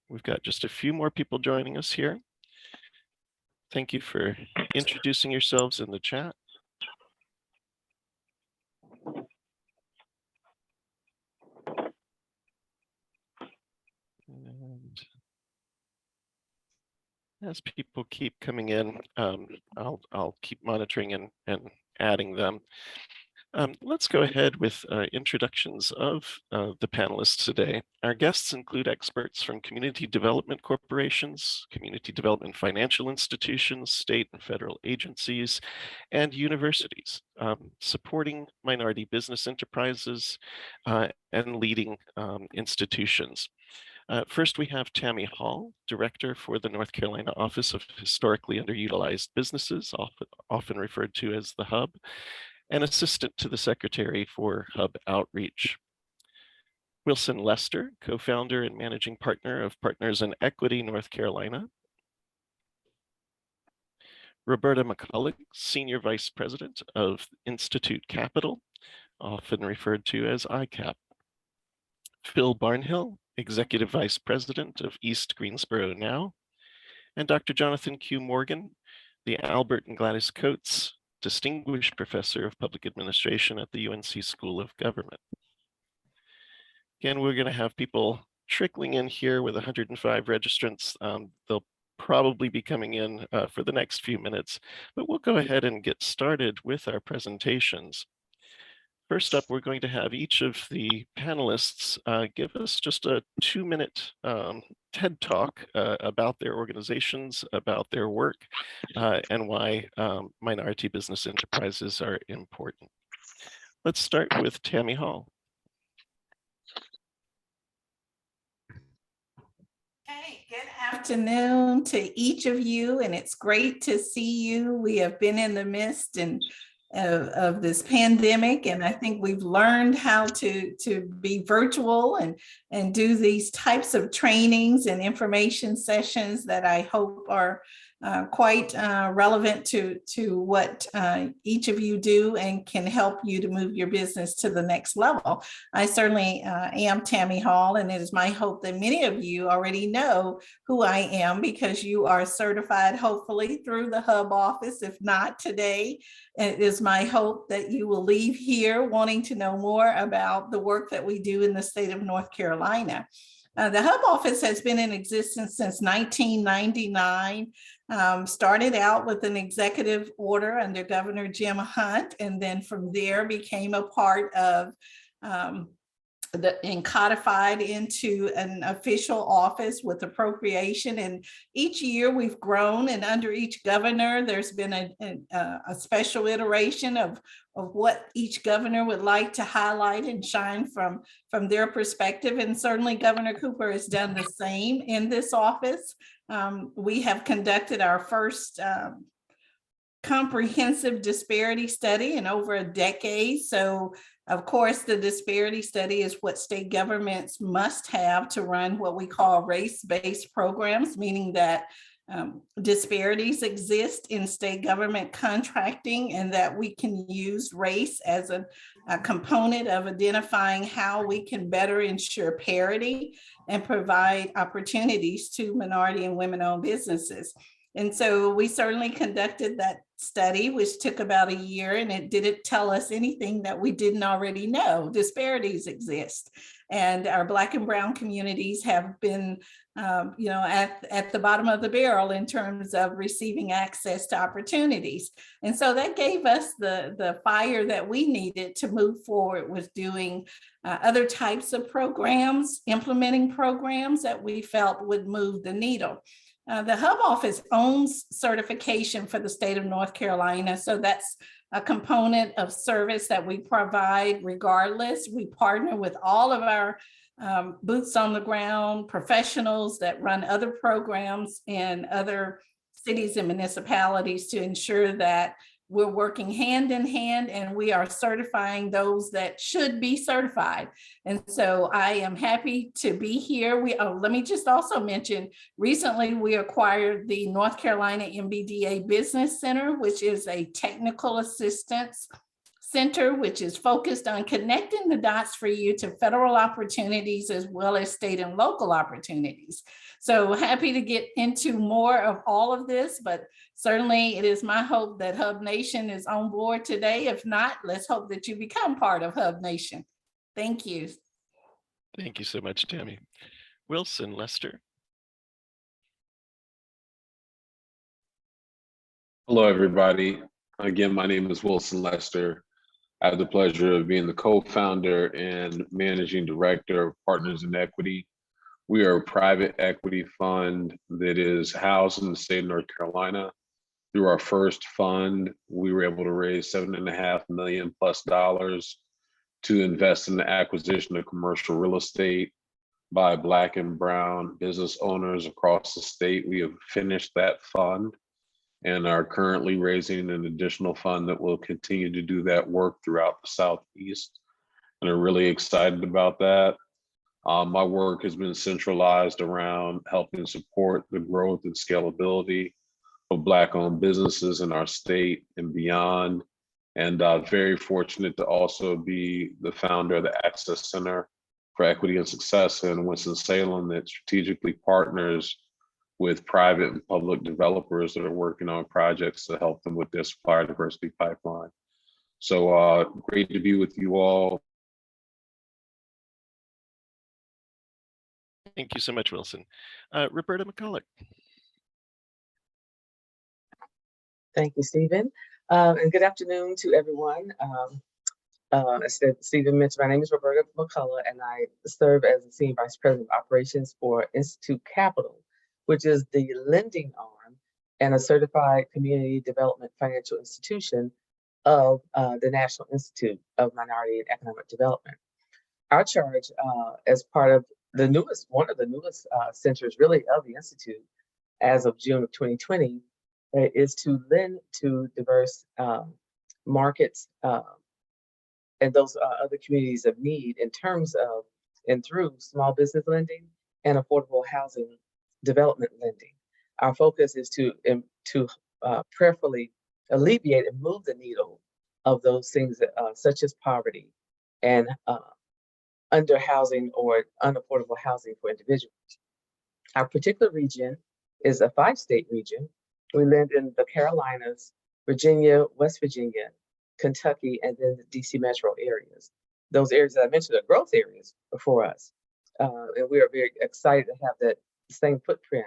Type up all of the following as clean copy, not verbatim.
We've got just a few more people joining us here. Thank you for introducing yourselves in the chat. And as people keep coming in, I'll keep monitoring and adding them. Let's go ahead with introductions of the panelists today. Our guests include experts from community development corporations, community development financial institutions, state and federal agencies, and universities, supporting minority business enterprises and leading institutions. First, we have Tammy Hall, Director for the North Carolina Office of Historically Underutilized Businesses, often referred to as the Hub, and Assistant to the Secretary for Hub Outreach. Wilson Lester, co-founder and managing partner of Partners in Equity North Carolina. Roberta McCulloch, Senior Vice President of Institute Capital, often referred to as ICAP. Phil Barnhill, Executive Vice President of East Greensboro Now. And Dr. Jonathan Q. Morgan, the Albert and Gladys Coates Distinguished Professor of Public Administration at the UNC School of Government. Again, we're going to have people trickling in here with 105 registrants. They'll probably be coming in for the next few minutes, but we'll go ahead and get started with our presentations. First up, we're going to have each of the panelists give us just a 2-minute TED Talk about their organizations, about their work, and why minority business enterprises are important. Let's start with Tammy Hall. Hey, good afternoon to each of you, and it's great to see you. We have been in the midst of this pandemic, and I think we've learned how to be virtual and do these types of trainings and information sessions that I hope are quite relevant to what each of you do and can help you to move your business to the next level. I certainly am Tammy Hall, and it is my hope that many of you already know who I am because you are certified, hopefully, through the Hub office. If not today, it is my hope that you will leave here wanting to know more about the work that we do in the state of North Carolina. The Hub office has been in existence since 1999. Started out with an executive order under Governor Jim Hunt, and then from there became a part of and codified into an official office with appropriation. And each year we've grown, and under each governor, there's been a special iteration of what each governor would like to highlight and shine from their perspective. And certainly Governor Cooper has done the same in this office. We have conducted our first comprehensive disparity study in over a decade. So of course, the disparity study is what state governments must have to run what we call race-based programs, meaning that disparities exist in state government contracting, and that we can use race as a component of identifying how we can better ensure parity and provide opportunities to minority and women-owned businesses. And so we certainly conducted that study, which took about a year, and it didn't tell us anything that we didn't already know. Disparities exist, and our Black and Brown communities have been at the bottom of the barrel in terms of receiving access to opportunities. And so that gave us the fire that we needed to move forward with doing other types of programs, implementing programs that we felt would move the needle. The Hub office owns certification for the state of North Carolina, so that's a component of service that we provide regardless. We partner with all of our boots on the ground professionals that run other programs in other cities and municipalities to ensure that we're working hand in hand, and we are certifying those that should be certified. And so I am happy to be here. Let me just also mention, recently we acquired the North Carolina MBDA Business Center, which is a technical assistance Center, which is focused on connecting the dots for you to federal opportunities as well as state and local opportunities. So happy to get into more of all of this, but certainly it is my hope that Hub Nation is on board today. If not, let's hope that you become part of Hub Nation. Thank you. Thank you so much, Tammy. Wilson Lester. Hello, everybody. Again, my name is Wilson Lester. I have the pleasure of being the co-founder and managing director of Partners in Equity. We are a private equity fund that is housed in the state of North Carolina. Through our first fund, we were able to raise $7.5 million+ to invest in the acquisition of commercial real estate by Black and Brown business owners across the state. We have finished that fund and are currently raising an additional fund that will continue to do that work throughout the Southeast, and are really excited about that. My work has been centralized around helping support the growth and scalability of Black-owned businesses in our state and beyond, and very fortunate to also be the founder of the Access Center for Equity and Success in Winston-Salem that strategically partners with private and public developers that are working on projects to help them with their supplier diversity pipeline. So great to be with you all. Thank you so much, Wilson. Roberta McCulloch. Thank you, Stephen. And good afternoon to everyone. As Stephen mentioned, my name is Roberta McCulloch, and I serve as the Senior Vice President of Operations for Institute Capital, which is the lending arm and a certified community development financial institution of the National Institute of Minority and Economic Development. Our charge as part of one of the newest centers really of the Institute as of June of 2020 is to lend to diverse markets and those other communities of need in terms of and through small business lending and affordable housing development lending. Our focus is to prayerfully alleviate and move the needle of those things such as poverty and under housing or unaffordable housing for individuals. Our particular region is a 5-state region. We lend in the Carolinas, Virginia, West Virginia, Kentucky, and then the DC metro areas. Those areas that I mentioned are growth areas for us. And we are very excited to have that same footprint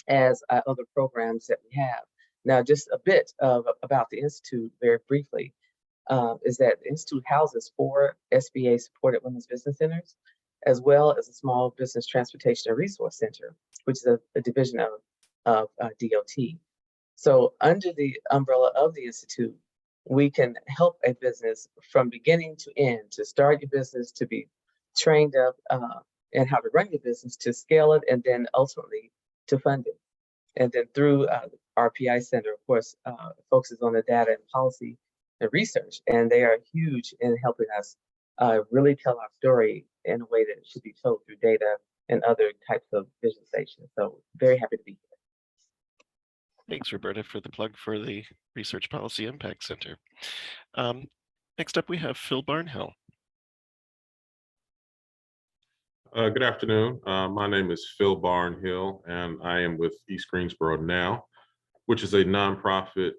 as other programs that we have. Now, just a bit about the Institute very briefly, is that the Institute houses 4 SBA supported women's business centers, as well as a small business transportation and resource center, which is a division of DOT. So under the umbrella of the Institute, we can help a business from beginning to end, to start your business, to be trained up and how to run your business, to scale it, and then ultimately to fund it. And then through our PI Center, of course, focuses on the data and policy and research, and they are huge in helping us really tell our story in a way that it should be told through data and other types of visualization. So very happy to be here. Thanks, Roberta, for the plug for the Research Policy Impact Center. Next up, we have Phil Barnhill. Good afternoon. My name is Phil Barnhill, and I am with East Greensboro Now, which is a nonprofit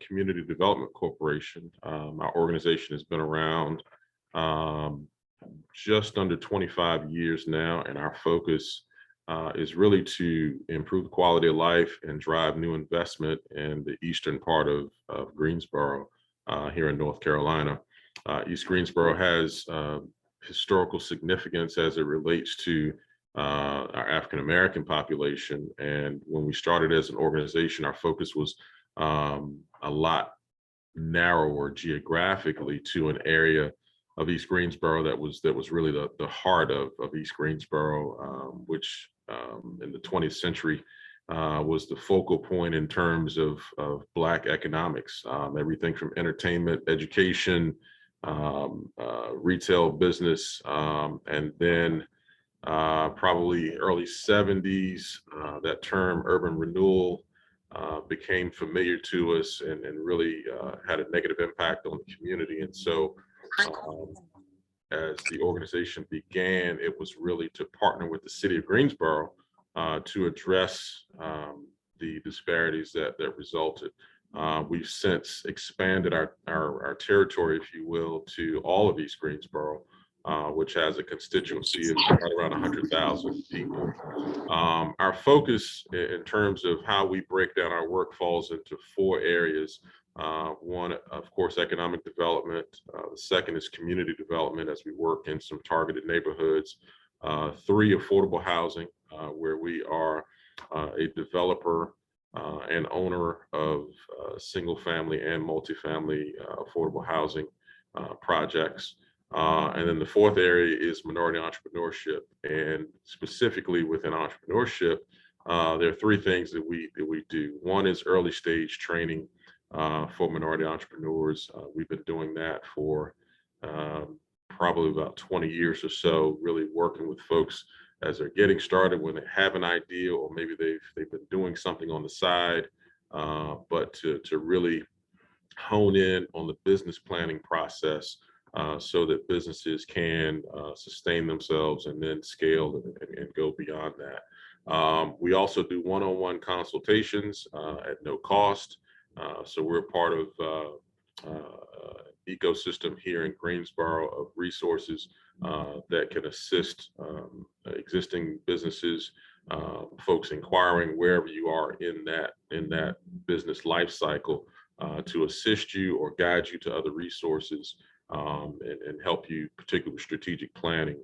community development corporation. Our organization has been around just under 25 years now, and our focus is really to improve the quality of life and drive new investment in the eastern part of Greensboro here in North Carolina. East Greensboro has historical significance as it relates to our African-American population. And when we started as an organization, our focus was a lot narrower geographically to an area of East Greensboro that was really the heart of East Greensboro, which in the 20th century was the focal point in terms of Black economics, everything from entertainment, education, retail business, and then probably early 70s, that term urban renewal became familiar to us and really had a negative impact on the community. And so as the organization began, it was really to partner with the city of Greensboro to address the disparities that resulted. We've since expanded our territory, if you will, to all of East Greensboro, which has a constituency of right around 100,000 people. Our focus in terms of how we break down our work falls into 4 areas. One, of course, economic development. The second is community development as we work in some targeted neighborhoods. 3, affordable housing, where we are a developer and owner of single family and multifamily affordable housing projects. And then the 4th area is minority entrepreneurship. And specifically within entrepreneurship, there are 3 things that we do. One is early stage training for minority entrepreneurs. We've been doing that for probably about 20 years or so, really working with folks as they're getting started, when they have an idea, or maybe they've been doing something on the side, but to really hone in on the business planning process so that businesses can sustain themselves and then scale and go beyond that. We also do one-on-one consultations at no cost. So we're a part of ecosystem here in Greensboro of resources that can assist existing businesses, folks inquiring wherever you are in that business life cycle, to assist you or guide you to other resources and help you, particularly with strategic planning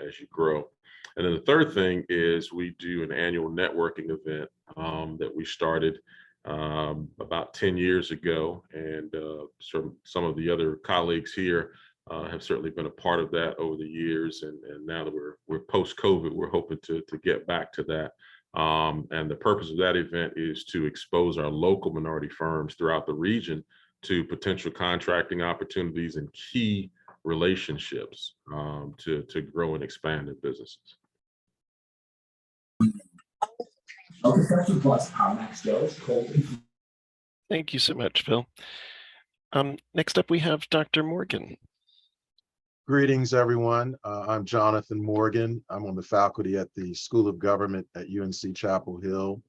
as you grow. And then the third thing is we do an annual networking event that we started about 10 years ago, and some of the other colleagues here have certainly been a part of that over the years. And now that we're post-COVID, we're hoping to get back to that. And the purpose of that event is to expose our local minority firms throughout the region to potential contracting opportunities and key relationships to grow and expand their businesses. Thank you so much, Phil. Next up, we have Dr. Morgan. Greetings, everyone. I'm Jonathan Morgan. I'm on the faculty at the School of Government at UNC Chapel Hill,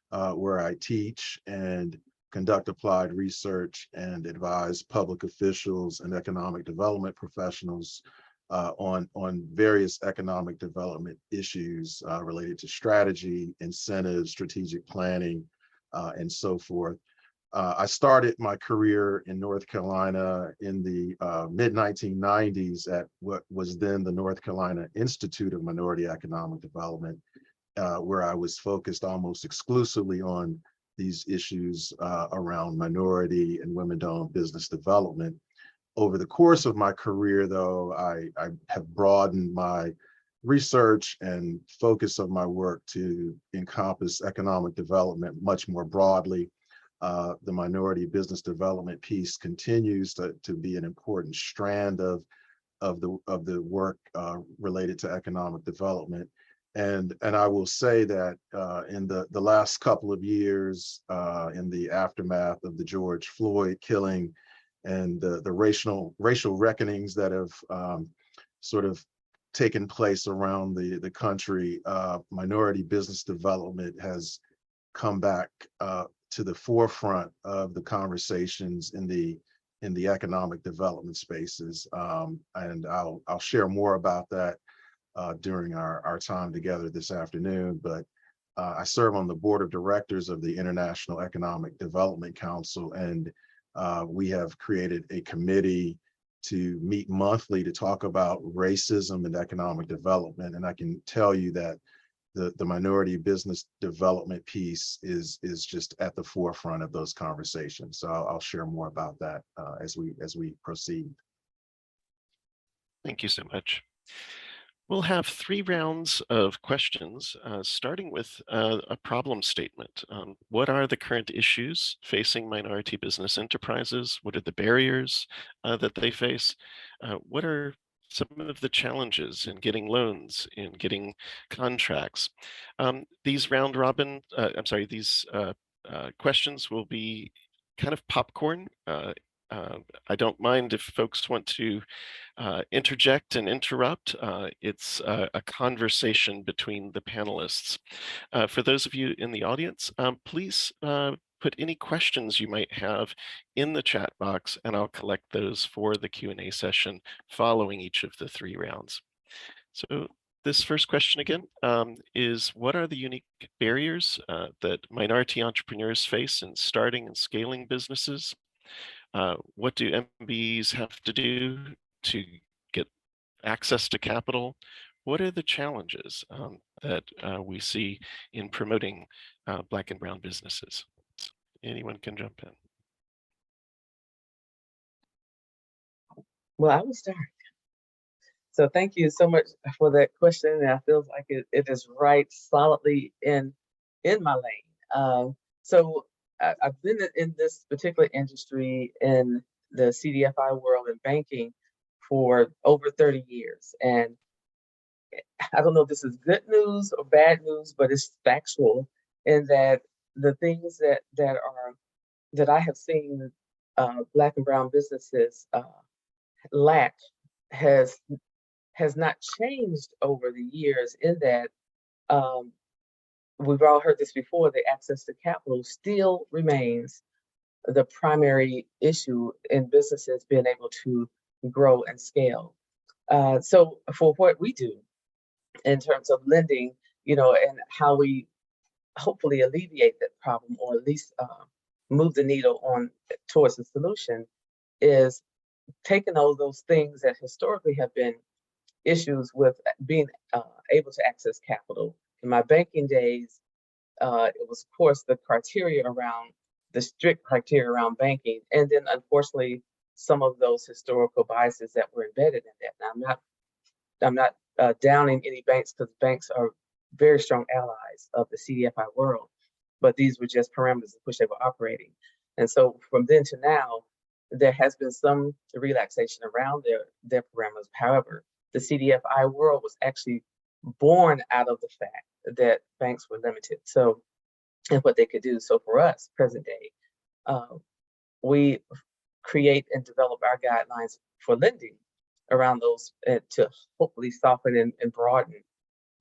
where I teach and conduct applied research and advise public officials and economic development professionals on various economic development issues related to strategy, incentives, strategic planning, and so forth. I started my career in North Carolina in the mid-1990s at what was then the North Carolina Institute of Minority Economic Development, where I was focused almost exclusively on these issues around minority and women-owned business development. Over the course of my career, though, I have broadened my research and focus of my work to encompass economic development much more broadly. The minority business development piece continues to be an important strand of the work related to economic development. And I will say that in the last couple of years, in the aftermath of the George Floyd killing and the racial reckonings that have sort of taken place around the country, minority business development has come back to the forefront of the conversations in the economic development spaces. And I'll share more about that during our time together this afternoon. But I serve on the board of directors of the International Economic Development Council, and we have created a committee to meet monthly to talk about racism and economic development. And I can tell you that the minority business development piece is just at the forefront of those conversations. So I'll share more about that as we proceed. Thank you so much. We'll have 3 rounds of questions, starting with a problem statement. What are the current issues facing minority business enterprises? What are the barriers that they face? What are some of the challenges in getting loans, in getting contracts? These questions will be kind of popcorn. I don't mind if folks want to interject and interrupt. It's a conversation between the panelists. For those of you in the audience, please put any questions you might have in the chat box, and I'll collect those for the Q&A session following each of the 3 rounds. So this first question again is, what are the unique barriers that minority entrepreneurs face in starting and scaling businesses? What do MBEs have to do to get access to capital? What are the challenges that we see in promoting Black and brown businesses? Anyone can jump in. Well, I will start. So thank you so much for that question. And I feel like it is right solidly in my lane. So I've been in this particular industry in the CDFI world and banking for over 30 years. And I don't know if this is good news or bad news, but it's factual in that the things that I have seen Black and brown businesses lack has not changed over the years, in that we've all heard this before, the access to capital still remains the primary issue in businesses being able to grow and scale. So for what we do in terms of lending, and how we hopefully alleviate that problem, or at least move the needle on towards the solution, is taking all those things that historically have been issues with being able to access capital. In my banking days, it was, of course, the strict criteria around banking, and then unfortunately some of those historical biases that were embedded in that. Now, I'm not downing any banks, because banks are very strong allies of the CDFI world, but these were just parameters in which they were operating. And so from then to now, there has been some relaxation around their parameters. However, the CDFI world was actually born out of the fact that banks were limited, so, and what they could do. So for us, present day, we create and develop our guidelines for lending around those to hopefully soften and broaden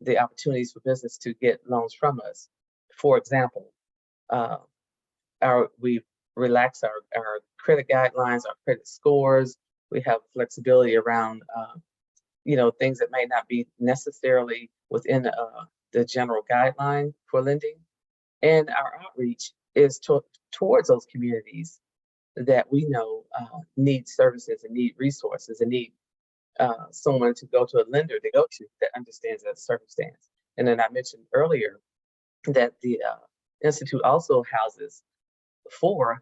the opportunities for business to get loans from us. For example, we've relaxed our credit guidelines, our credit scores. We have flexibility around things that may not be necessarily within the general guideline for lending. And our outreach is towards those communities that we know need services and need resources and need someone to go to, a lender to go to that understands that circumstance. And then I mentioned earlier that the Institute also houses four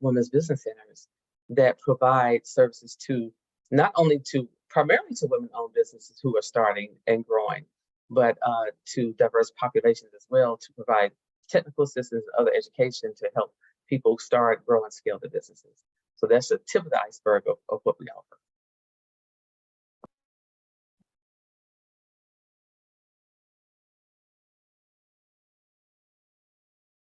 women's business centers that provide services to not only primarily to women-owned businesses who are starting and growing, but to diverse populations as well, to provide technical assistance and other education to help people start, grow, and scale their businesses. So that's the tip of the iceberg of what we offer.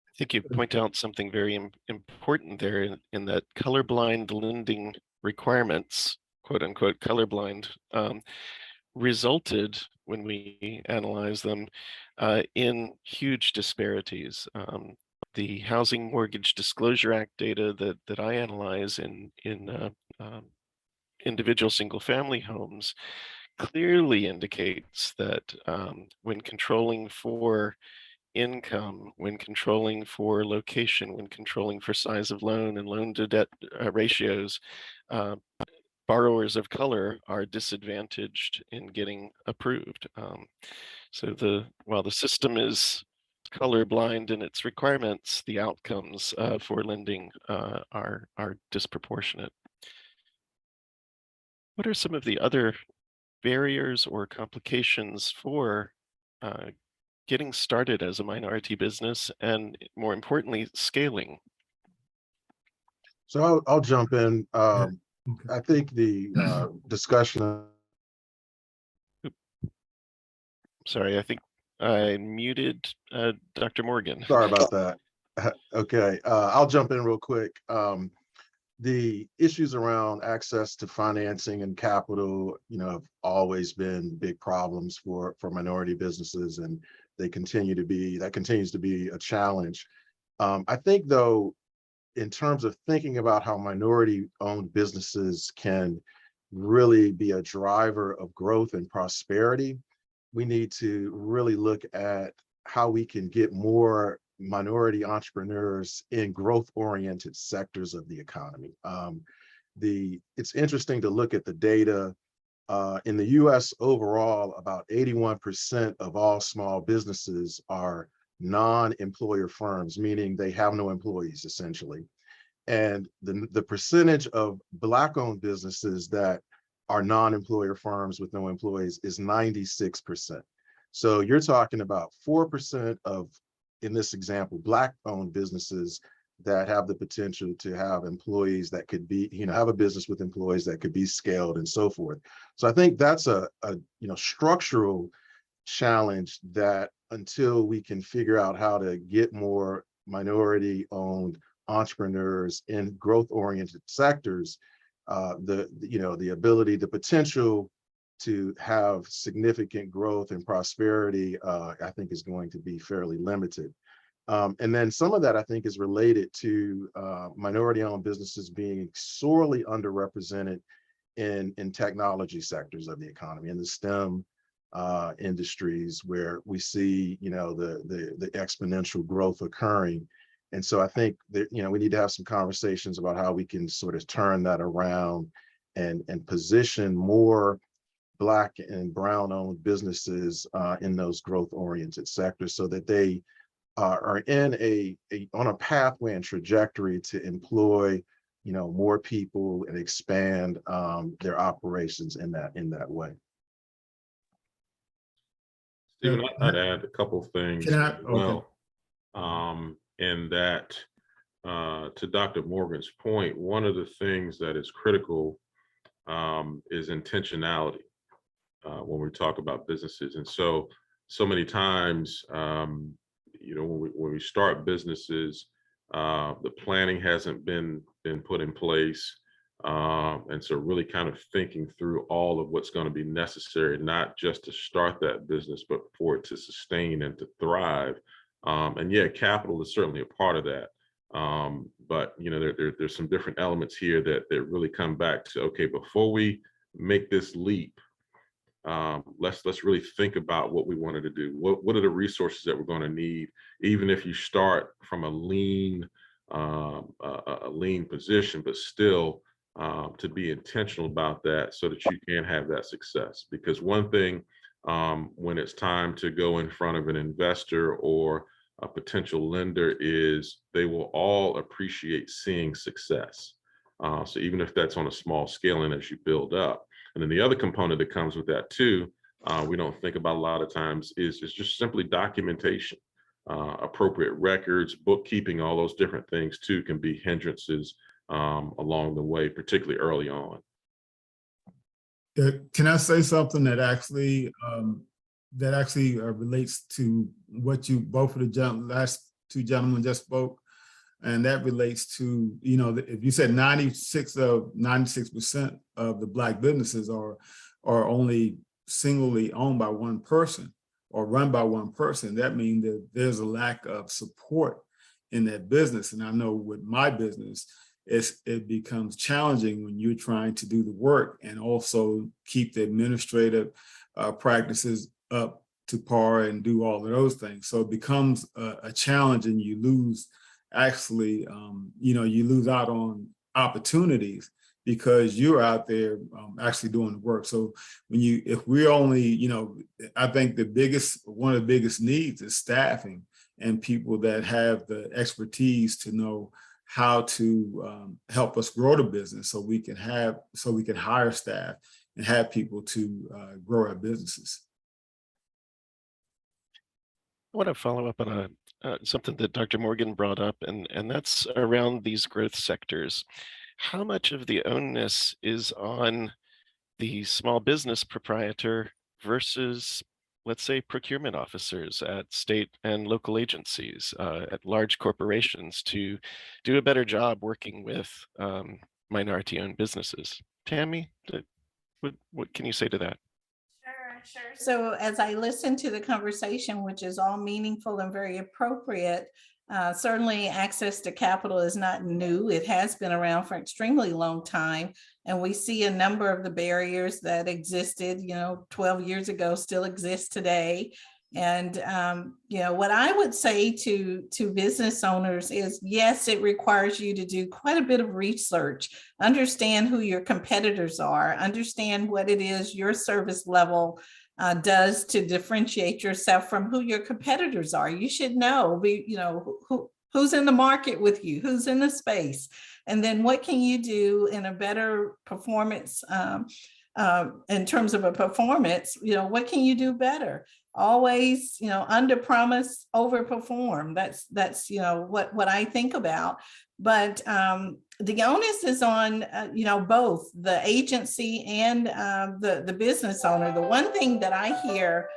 I think you point out something very important there in that colorblind lending requirements, quote unquote, colorblind, resulted, when we analyze them, in huge disparities. The Housing Mortgage Disclosure Act data that I analyze in individual single-family homes clearly indicates that when controlling for income, when controlling for location, when controlling for size of loan and loan to debt ratios, borrowers of color are disadvantaged in getting approved. So while the system is colorblind in its requirements, the outcomes for lending are disproportionate. What are some of the other barriers or complications for getting started as a minority business, and more importantly, scaling? So I'll jump in. I think the discussion. Sorry, I think I muted Dr. Morgan. Sorry about that. Okay, I'll jump in real quick. The issues around access to financing and capital, have always been big problems for minority businesses, and that continues to be a challenge. I think though, in terms of thinking about how minority-owned businesses can really be a driver of growth and prosperity, we need to really look at how we can get more minority entrepreneurs in growth-oriented sectors of the economy. It's interesting to look at the data. In the US overall, about 81% of all small businesses are non-employer firms, meaning they have no employees essentially. And the percentage of Black-owned businesses that are non-employer firms with no employees is 96%. So you're talking about 4% of, in this example, Black-owned businesses that have the potential to have employees that could be, have a business with employees that could be scaled and so forth. So I think that's a structural challenge that until we can figure out how to get more minority-owned entrepreneurs in growth-oriented sectors, the ability, the potential to have significant growth and prosperity, I think is going to be fairly limited. And then some of that I think is related to minority-owned businesses being sorely underrepresented in technology sectors of the economy, in the STEM industries where we see, the exponential growth occurring. And so I think that, we need to have some conversations about how we can sort of turn that around and position more Black and Brown-owned businesses in those growth-oriented sectors so that they are on a pathway and trajectory to employ, more people and expand their operations in that way. Stephen, I'd add a couple of things as well. And that, to Dr. Morgan's point, one of the things that is critical is intentionality when we talk about businesses. And so many times, when we start businesses, the planning hasn't been put in place. And so really kind of thinking through all of what's going to be necessary, not just to start that business, but for it to sustain and to thrive. And yeah, capital is certainly a part of that. But there's some different elements here that really come back to, okay, before we make this leap, let's really think about what we wanted to do. What are the resources that we're going to need, even if you start from a lean position, but still to be intentional about that so that you can have that success. Because one thing, when it's time to go in front of an investor or a potential lender, is they will all appreciate seeing success. So even if that's on a small scale and as you build up. And then the other component that comes with that too, we don't think about a lot of times, is just simply documentation. Appropriate records, bookkeeping, all those different things too can be hindrances along the way, particularly early on. Can I say something that actually relates to what you both of the last two gentlemen just spoke? And that relates to, if you said 96% of the Black businesses are only singly owned by one person or run by one person, that means that there's a lack of support in that business. And I know with my business, it becomes challenging when you're trying to do the work and also keep the administrative practices up to par and do all of those things. So it becomes a challenge, and you lose you lose out on opportunities because you're out there actually doing the work. So if we're only, I think one of the biggest needs is staffing and people that have the expertise to know how to help us grow the business so we can hire staff and have people to grow our businesses. I want to follow up on something that Dr. Morgan brought up, and that's around these growth sectors. How much of the onus is on the small business proprietor versus let's say, procurement officers at state and local agencies, at large corporations to do a better job working with minority-owned businesses. Tammy, what can you say to that? Sure. So as I listen to the conversation, which is all meaningful and very appropriate, certainly access to capital is not new. It has been around for an extremely long time. And we see a number of the barriers that existed, 12 years ago still exist today. And, what I would say to business owners is, yes, it requires you to do quite a bit of research, understand who your competitors are, understand what it is your service level does to differentiate yourself from who your competitors are. You should know, who's in the market with you, who's in the space, and then what can you do in a better performance in terms of a performance, what can you do better? Always, under promise, over perform. That's what I think about. But the onus is on both the agency and the business owner. The one thing that I hear,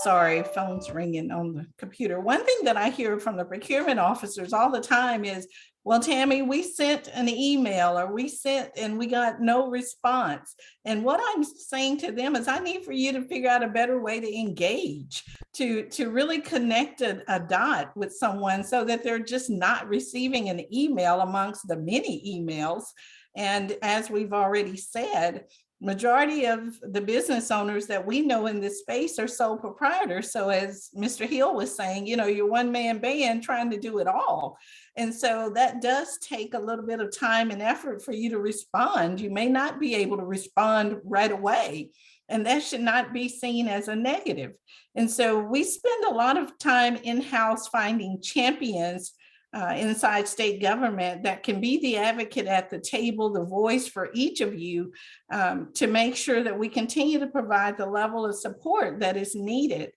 sorry, phone's ringing on the computer. One thing that I hear from the procurement officers all the time is, well, Tammy, we sent an email or we sent and we got no response. And what I'm saying to them is I need for you to figure out a better way to engage, to really connect a dot with someone so that they're just not receiving an email amongst the many emails. And as we've already said, majority of the business owners that we know in this space are sole proprietors. So as Mr. Hill was saying, you're one-man band trying to do it all. And so that does take a little bit of time and effort for you to respond. You may not be able to respond right away, and that should not be seen as a negative. And so we spend a lot of time in-house finding champions inside state government that can be the advocate at the table, the voice for each of you, to make sure that we continue to provide the level of support that is needed.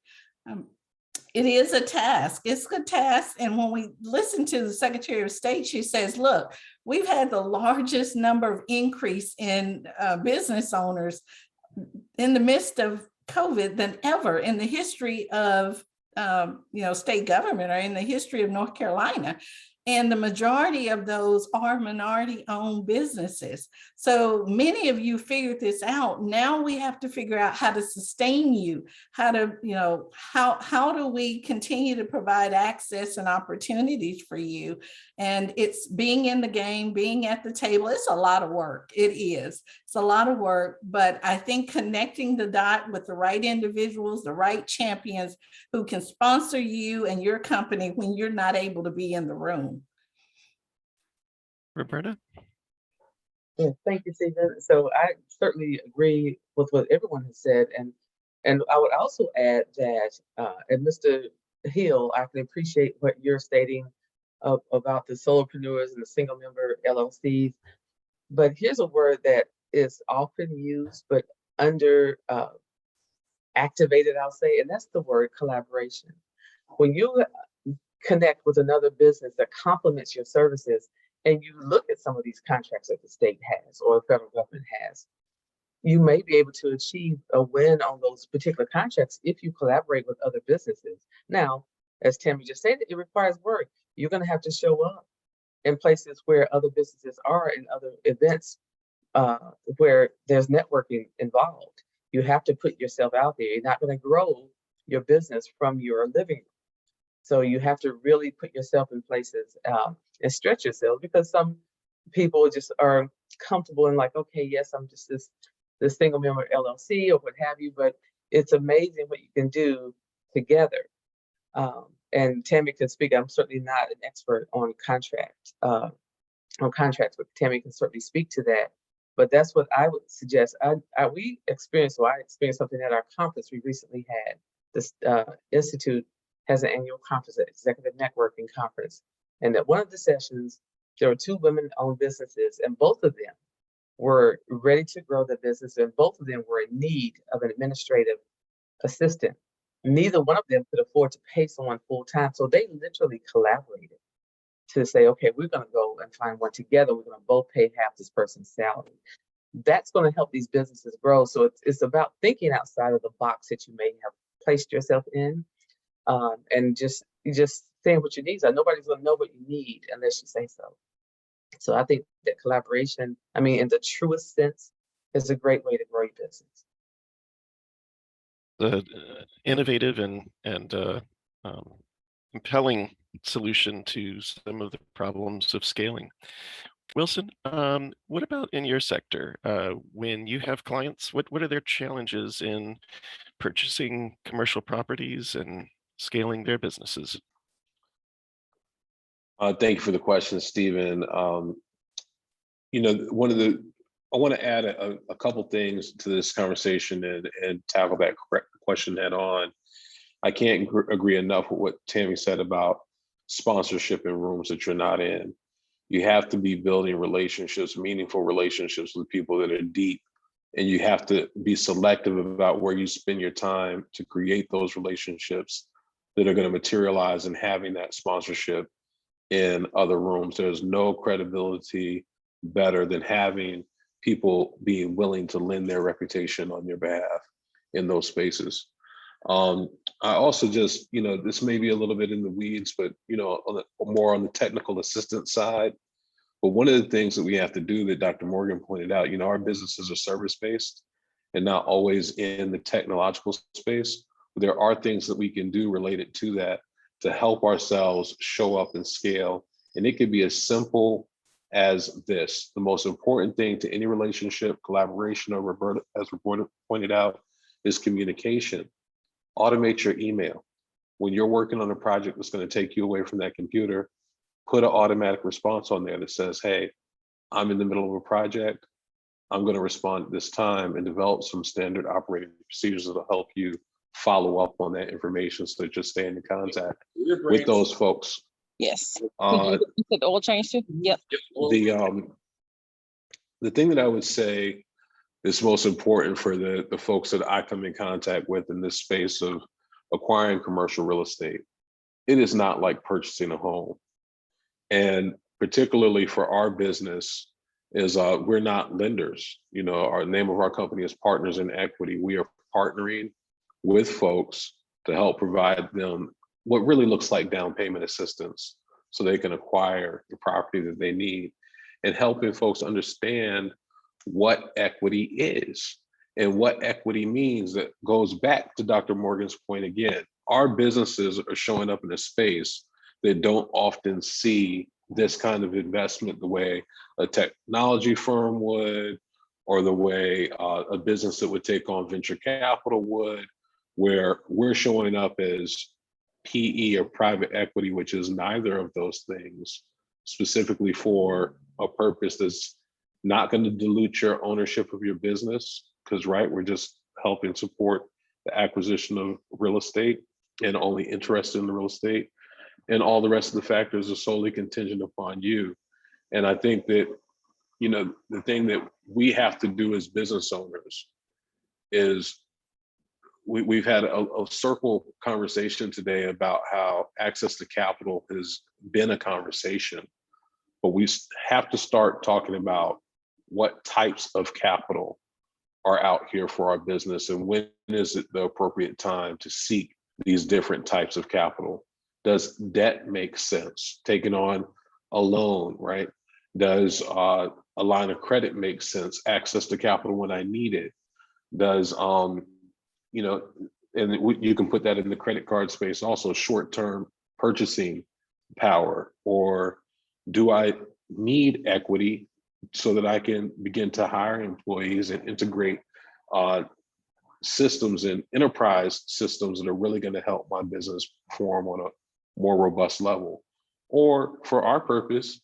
It is a task. It's a task. And when we listen to the Secretary of State, she says, look, we've had the largest number of increase in business owners in the midst of COVID than ever in the history of state government or in the history of North Carolina. And the majority of those are minority-owned businesses. So many of you figured this out. Now we have to figure out how to sustain you, how do we continue to provide access and opportunities for you? And it's being in the game, being at the table. It's a lot of work. It is. It's a lot of work, but I think connecting the dot with the right individuals, the right champions who can sponsor you and your company when you're not able to be in the room. Roberta? Yeah, thank you, Stephen. So I certainly agree with what everyone has said. And I would also add that, and Mr. Hill, I can appreciate what you're stating about the solopreneurs and the single member LLCs. But here's a word that is often used, but under activated, I'll say, and that's the word collaboration. When you connect with another business that complements your services, and you look at some of these contracts that the state has or the federal government has, you may be able to achieve a win on those particular contracts if you collaborate with other businesses. Now, as Tammy just said, it requires work. You're going to have to show up in places where other businesses are, in other events where there's networking involved. You have to put yourself out there. You're not going to grow your business from your living room. So you have to really put yourself in places and stretch yourself, because some people just are comfortable and like, okay, yes, I'm just this single member LLC or what have you, but it's amazing what you can do together. And Tammy can speak. I'm certainly not an expert on contracts, but Tammy can certainly speak to that. But that's what I would suggest. I experienced something at our conference we recently had. This institute has an annual conference, an executive networking conference. And at one of the sessions, there were two women-owned businesses, and both of them were ready to grow their business, and both of them were in need of an administrative assistant. Neither one of them could afford to pay someone full-time, so they literally collaborated to say, okay, we're going to go and find one together. We're going to both pay half this person's salary. that's going to help these businesses grow. So it's about thinking outside of the box that you may have placed yourself in, and just saying what your needs are. Nobody's going to know what you need unless you say so. So I think that collaboration, I mean, in the truest sense, is a great way to grow your business. The innovative and compelling solution to some of the problems of scaling. Wilson, what about in your sector? When you have clients, what are their challenges in purchasing commercial properties and scaling their businesses? Thank you for the question, Stephen. You know, I want to add a couple things to this conversation and tackle that question head on. I can't agree enough with what Tammy said about sponsorship in rooms that you're not in. You have to be building relationships, meaningful relationships with people that are deep, and you have to be selective about where you spend your time to create those relationships that are going to materialize in having that sponsorship in other rooms. There's no credibility better than having people being willing to lend their reputation on your behalf in those spaces. I also just, you know, this may be a little bit in the weeds, but, you know, more on the technical assistance side. But one of the things that we have to do that Dr. Morgan pointed out, you know, our businesses are service-based and not always in the technological space. But there are things that we can do related to that to help ourselves show up and scale. And it could be as simple as this. The most important thing to any relationship, collaboration, or Roberta, as Roberta pointed out, is communication. Automate your email. When you're working on a project that's going to take you away from that computer, put an automatic response on there that says, hey, I'm in the middle of a project. I'm going to respond at this time, and develop some standard operating procedures that'll help you follow up on that information so that you're staying in contact with those folks. Yes. You said the oil change too? Yep. The thing that I would say is most important for the folks that I come in contact with in this space of acquiring commercial real estate, it is not like purchasing a home. And particularly for our business is we're not lenders. You know, our name of our company is Partners in Equity. We are partnering with folks to help provide them what really looks like down payment assistance so they can acquire the property that they need, and helping folks understand what equity is and what equity means. That goes back to Dr. Morgan's point again. Our businesses are showing up in a space that don't often see this kind of investment the way a technology firm would, or the way a business that would take on venture capital would, where we're showing up as PE or private equity, which is neither of those things, specifically for a purpose that's not going to dilute your ownership of your business. Because, right, we're just helping support the acquisition of real estate and only interested in the real estate. And all the rest of the factors are solely contingent upon you. And I think that, you know, the thing that we have to do as business owners is we've had a circle conversation today about how access to capital has been a conversation, but we have to start talking about what types of capital are out here for our business, and when is it the appropriate time to seek these different types of capital. Does debt make sense? Taking on a loan, right? Does a line of credit make sense? Access to capital when I need it? Does, you know, and you can put that in the credit card space also, short-term purchasing power, or do I need equity so that I can begin to hire employees and integrate systems and enterprise systems that are really going to help my business perform on a more robust level? Or for our purpose,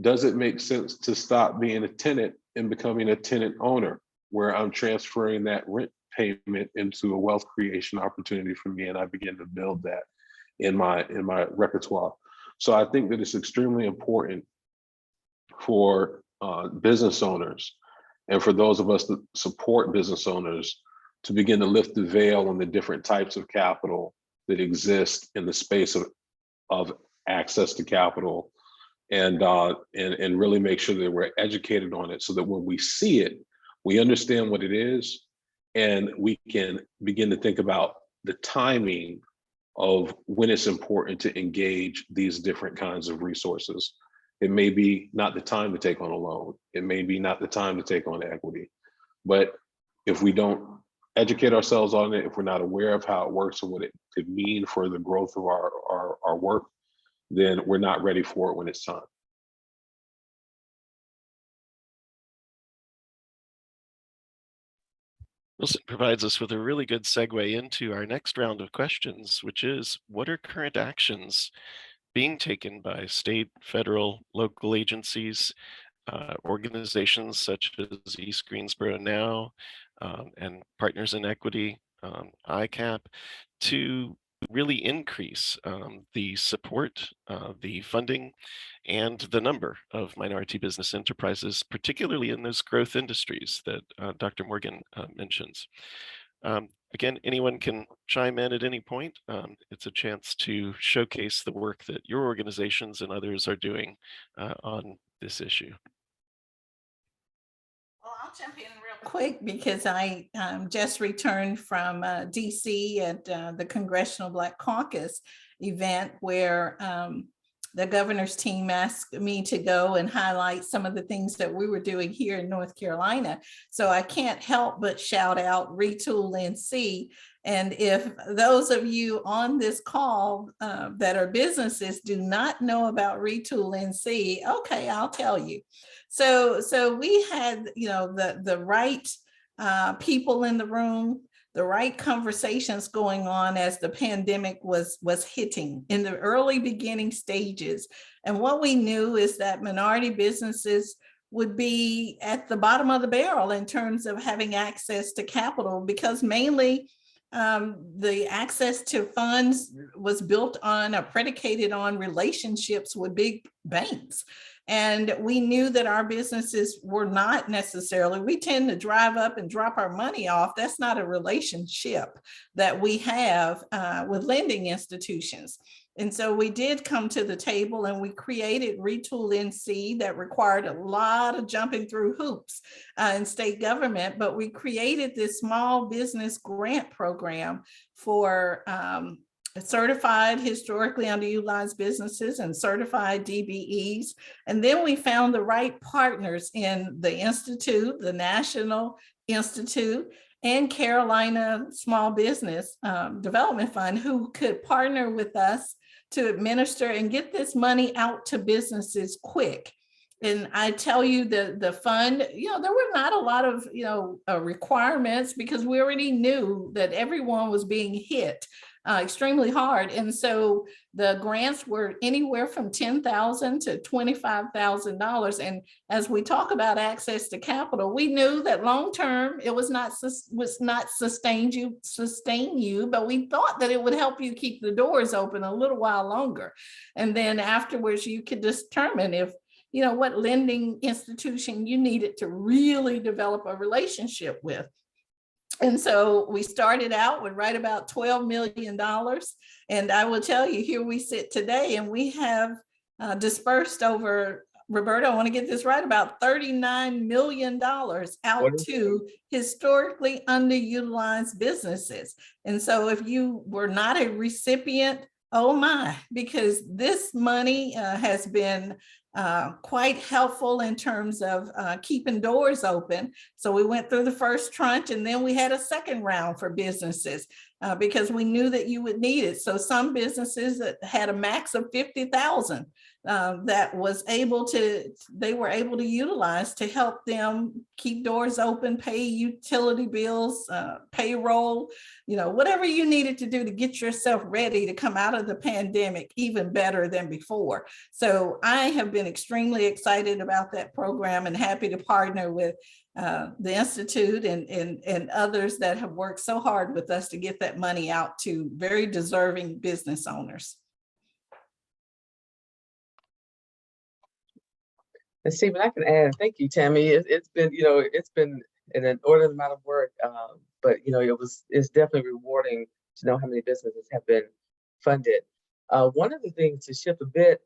does it make sense to stop being a tenant and becoming a tenant owner, where I'm transferring that rent payment into a wealth creation opportunity for me, and I begin to build that in my repertoire? So I think that it's extremely important for business owners, and for those of us that support business owners, to begin to lift the veil on the different types of capital that exist in the space of access to capital, and really make sure that we're educated on it so that when we see it, we understand what it is, and we can begin to think about the timing of when it's important to engage these different kinds of resources. It may be not the time to take on a loan. It may be not the time to take on equity. But if we don't educate ourselves on it, if we're not aware of how it works and what it could mean for the growth of our work, then we're not ready for it when it's time. Wilson provides us with a really good segue into our next round of questions, which is, what are current actions being taken by state, federal, local agencies, organizations such as East Greensboro Now, and Partners in Equity, ICAP, to really increase the support, the funding, and the number of minority business enterprises, particularly in those growth industries that Dr. Morgan mentions. Again, anyone can chime in at any point. It's a chance to showcase the work that your organizations and others are doing on this issue. Well, I'll jump in real quick because I just returned from DC at the Congressional Black Caucus event where the governor's team asked me to go and highlight some of the things that we were doing here in North Carolina. So I can't help but shout out Retool NC. And if those of you on this call that are businesses do not know about Retool NC, okay, I'll tell you. So we had, you know, the right people in the room, the right conversations going on as the pandemic was hitting in the early beginning stages. And what we knew is that minority businesses would be at the bottom of the barrel in terms of having access to capital, because mainly the access to funds was built on or predicated on relationships with big banks. And we knew that our businesses were not necessarily, we tend to drive up and drop our money off. That's not a relationship that we have with lending institutions. And so we did come to the table and we created Retool NC that required a lot of jumping through hoops in state government, but we created this small business grant program for certified historically underutilized businesses and certified DBEs. And then we found the right partners in the Institute, the National Institute, and Carolina Small Business Development Fund, who could partner with us to administer and get this money out to businesses quick. And I tell you, the fund, you know, there were not a lot of, you know, requirements, because we already knew that everyone was being hit extremely hard. And so the grants were anywhere from $10,000 to $25,000. And as we talk about access to capital, we knew that long-term it was not sustain you, but we thought that it would help you keep the doors open a little while longer. And then afterwards you could determine if, you know, what lending institution you needed to really develop a relationship with. And so we started out with right about $12 million. And I will tell you, here we sit today and we have dispersed over, Roberto, I want to get this right, about $39 million out to historically underutilized businesses. And so if you were not a recipient, oh my, because this money has been quite helpful in terms of keeping doors open. So we went through the first tranche and then we had a second round for businesses because we knew that you would need it. So some businesses that had a max of 50,000 that they were able to utilize to help them keep doors open, pay utility bills, payroll, you know, whatever you needed to do to get yourself ready to come out of the pandemic even better than before. So I have been extremely excited about that program and happy to partner with the Institute and others that have worked so hard with us to get that money out to very deserving business owners. And Stephen, I can add, thank you, Tammy. It's been, you know, it's been an inordinate amount of work, but you know, it's definitely rewarding to know how many businesses have been funded. One of the things, to shift a bit,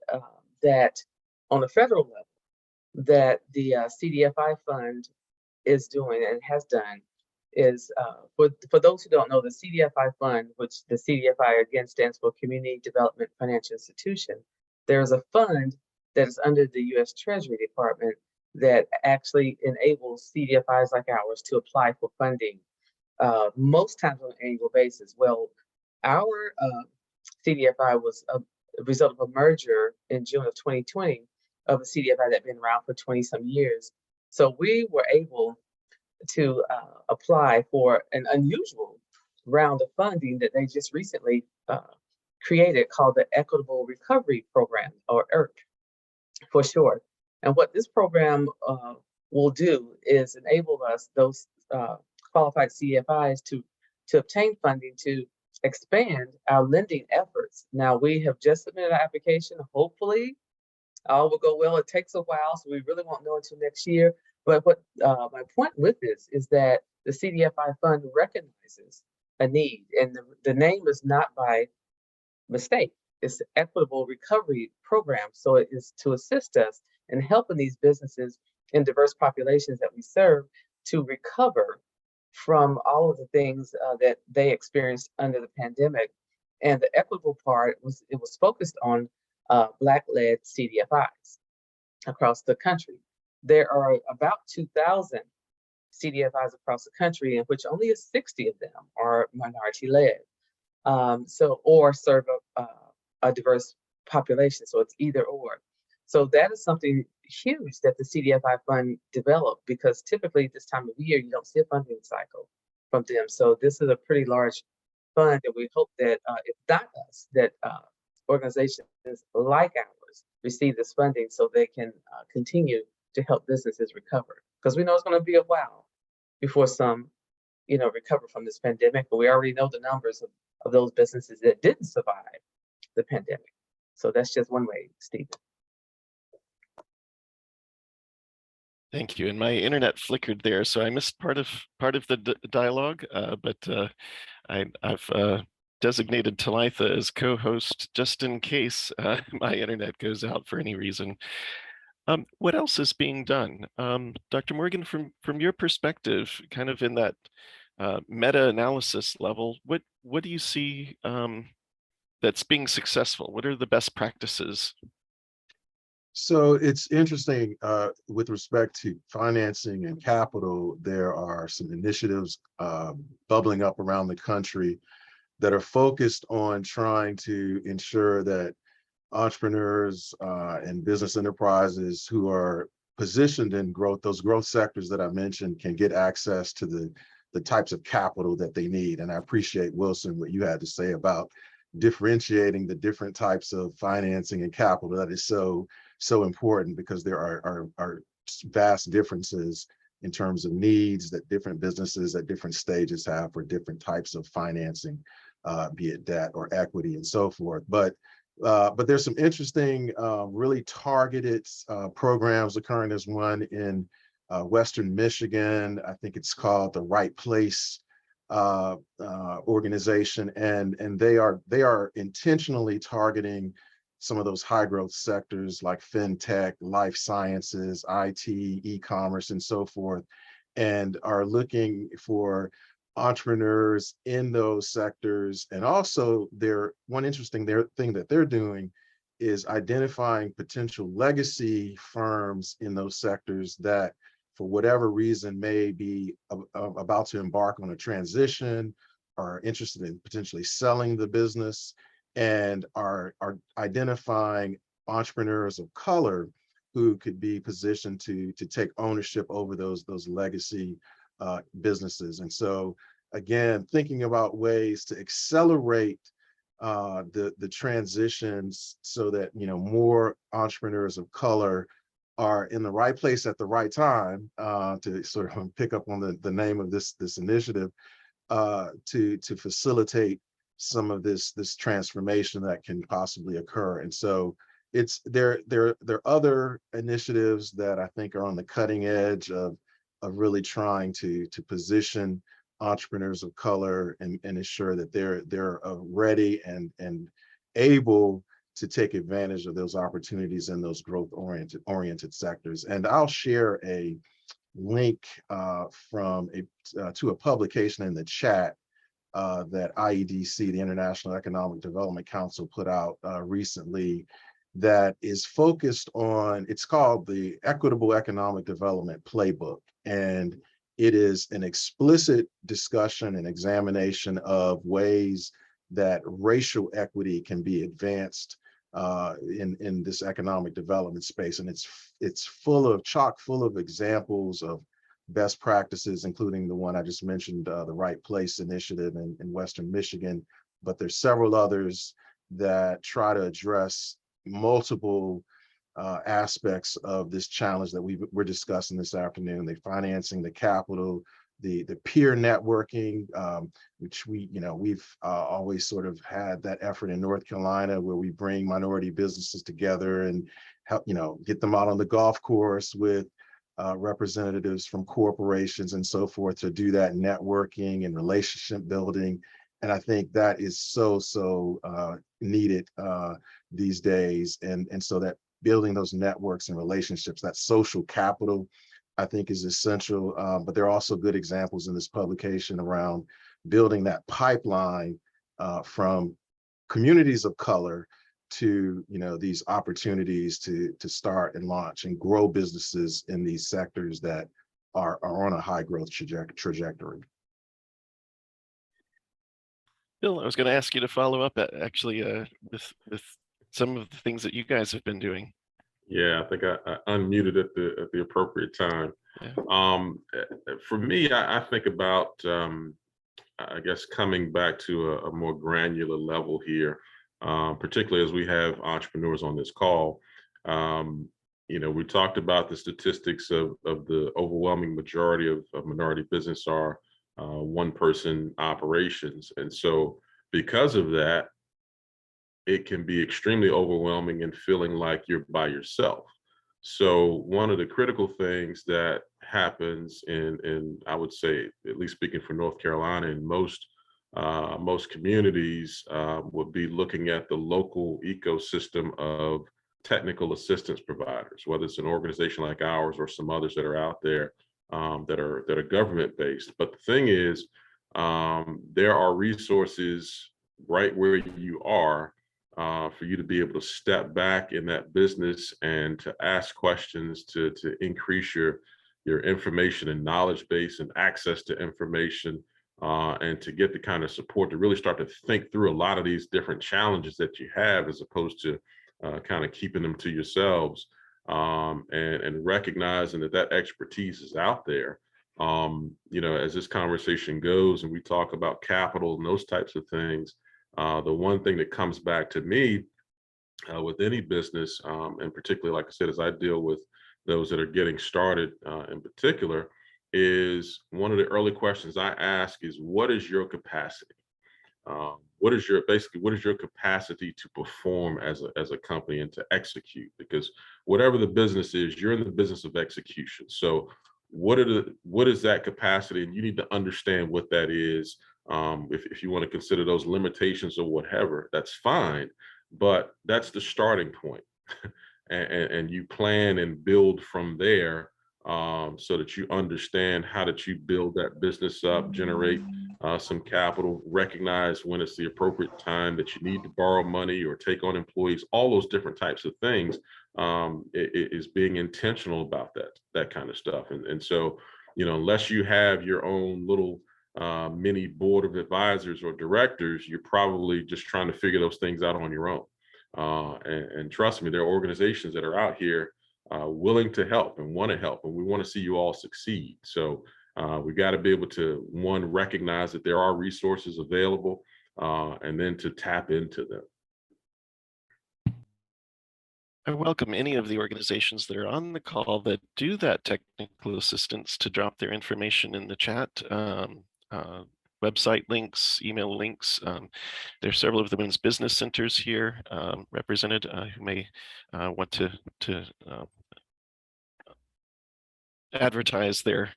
that on a federal level that the CDFI fund is doing and has done is for those who don't know, the CDFI fund, which the CDFI again stands for Community Development Financial Institution, there's a fund that is under the U.S. Treasury Department that actually enables CDFIs like ours to apply for funding most times on an annual basis. Well, our CDFI was a result of a merger in June of 2020 of a CDFI that had been around for 20 some years. So we were able to apply for an unusual round of funding that they just recently created called the Equitable Recovery Program, or ERP for short. And what this program will do is enable us, those qualified CFIs, to obtain funding to expand our lending efforts. Now, we have just submitted our application. Hopefully, all will go well. It takes a while, so we really won't know until next year. But what my point with this is that the CDFI fund recognizes a need, and the name is not by mistake. It's the Equitable Recovery Program. So it is to assist us in helping these businesses in diverse populations that we serve to recover from all of the things that they experienced under the pandemic. And the equitable part was focused on Black-led CDFIs across the country. There are about 2,000 CDFIs across the country, in which only 60 of them are minority-led, or serve a diverse population. So it's either or. So that is something huge that the CDFI fund developed, because typically this time of year you don't see a funding cycle from them. So this is a pretty large fund, and we hope that if not us, that organizations like ours receive this funding so they can continue to help businesses recover. Because we know it's going to be a while before some, recover from this pandemic, but we already know the numbers of those businesses that didn't survive the pandemic. So that's just one way, Stephen. Thank you. And my internet flickered there, so I missed part of the dialogue, but I've designated Talitha as co-host just in case my internet goes out for any reason. What else is being done? Dr. Morgan, from your perspective, kind of in that meta-analysis level, what do you see that's being successful? What are the best practices? So it's interesting with respect to financing and capital, there are some initiatives bubbling up around the country that are focused on trying to ensure that entrepreneurs and business enterprises who are positioned in growth, those growth sectors that I mentioned, can get access to the types of capital that they need. And I appreciate, Wilson, what you had to say about differentiating the different types of financing and capital. That is so important, because there are vast differences in terms of needs that different businesses at different stages have for different types of financing, be it debt or equity and so forth. But there's some interesting, really targeted programs occurring. There's one in Western Michigan. I think it's called the Right Place organization, and they are intentionally targeting some of those high growth sectors like fintech, life sciences, IT, e-commerce, and so forth, and are looking for entrepreneurs in those sectors. And also, one interesting thing that they're doing is identifying potential legacy firms in those sectors that, for whatever reason, may be about to embark on a transition, are interested in potentially selling the business, and are identifying entrepreneurs of color who could be positioned to take ownership over those legacy businesses. And so, again, thinking about ways to accelerate the transitions so that more entrepreneurs of color are in the right place at the right time, to sort of pick up on the name of this initiative, to facilitate some of this transformation that can possibly occur. And so there are other initiatives that I think are on the cutting edge of really trying to position entrepreneurs of color and ensure that they're ready and able to take advantage of those opportunities in those growth oriented sectors. And I'll share a link from to a publication in the chat that IEDC, the International Economic Development Council, put out recently, that is focused on, it's called the Equitable Economic Development Playbook. And it is an explicit discussion and examination of ways that racial equity can be advanced in this economic development space. And it's chock full of examples of best practices, including the one I just mentioned, the Right Place Initiative in Western Michigan, but there's several others that try to address multiple aspects of this challenge that we're discussing this afternoon: the financing, the capital, the peer networking, which we've always sort of had that effort in North Carolina, where we bring minority businesses together and help, get them out on the golf course with representatives from corporations and so forth, to do that networking and relationship building. And I think that is so needed these days. And so that building those networks and relationships, that social capital, I think is essential. But there are also good examples in this publication around building that pipeline from communities of color to these opportunities to start and launch and grow businesses in these sectors that are on a high growth trajectory. Bill, I was going to ask you to follow up actually with some of the things that you guys have been doing. Yeah, I think I unmuted at the appropriate time. Yeah. For me, I think about I guess coming back to a more granular level here, particularly as we have entrepreneurs on this call. We talked about the statistics of the overwhelming majority of minority business are one-person operations. And so because of that, it can be extremely overwhelming and feeling like you're by yourself. So one of the critical things that happens in I would say, at least speaking for North Carolina, in most communities would be looking at the local ecosystem of technical assistance providers, whether it's an organization like ours or some others that are out there that are government based. But the thing is, there are resources right where you are for you to be able to step back in that business and to ask questions, to increase your information and knowledge base and access to information, and to get the kind of support to really start to think through a lot of these different challenges that you have, as opposed to kind of keeping them to yourselves, and recognizing that expertise is out there. As this conversation goes and we talk about capital and those types of things, the one thing that comes back to me with any business, and particularly, like I said, as I deal with those that are getting started in particular, is one of the early questions I ask is, what is your capacity? What is your capacity to perform as a company and to execute? Because whatever the business is, you're in the business of execution. So what is that capacity? And you need to understand what that is. If you want to consider those limitations or whatever, that's fine, but that's the starting point. and you plan and build from there, so that you understand how that you build that business up, generate some capital, recognize when it's the appropriate time that you need to borrow money or take on employees, all those different types of things. It is being intentional about that kind of stuff. And so, unless you have your own little mini board of advisors or directors, you're probably just trying to figure those things out on your own. And trust me, there are organizations that are out here willing to help and want to help, and we want to see you all succeed. So we got to be able to, one, recognize that there are resources available, and then to tap into them. I welcome any of the organizations that are on the call that do that technical assistance to drop their information in the chat, website links, email links. There are several of the women's business centers here represented who may want to advertise their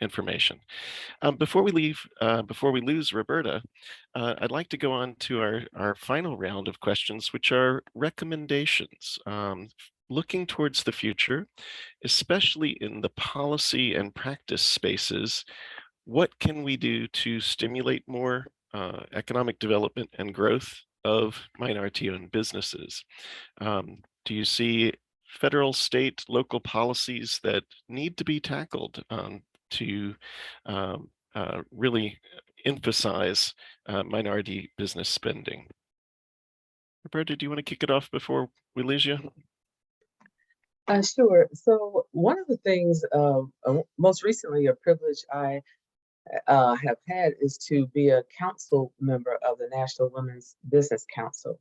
information. Before we lose Roberta, I'd like to go on to our final round of questions, which are recommendations. Looking towards the future, especially in the policy and practice spaces, what can we do to stimulate more economic development and growth of minority-owned businesses? Do you see federal, state, local policies that need to be tackled to really emphasize minority business spending? Roberta, do you want to kick it off before we lose you? Sure. So one of the things, most recently, a privilege I have had is to be a council member of the National Women's Business Council.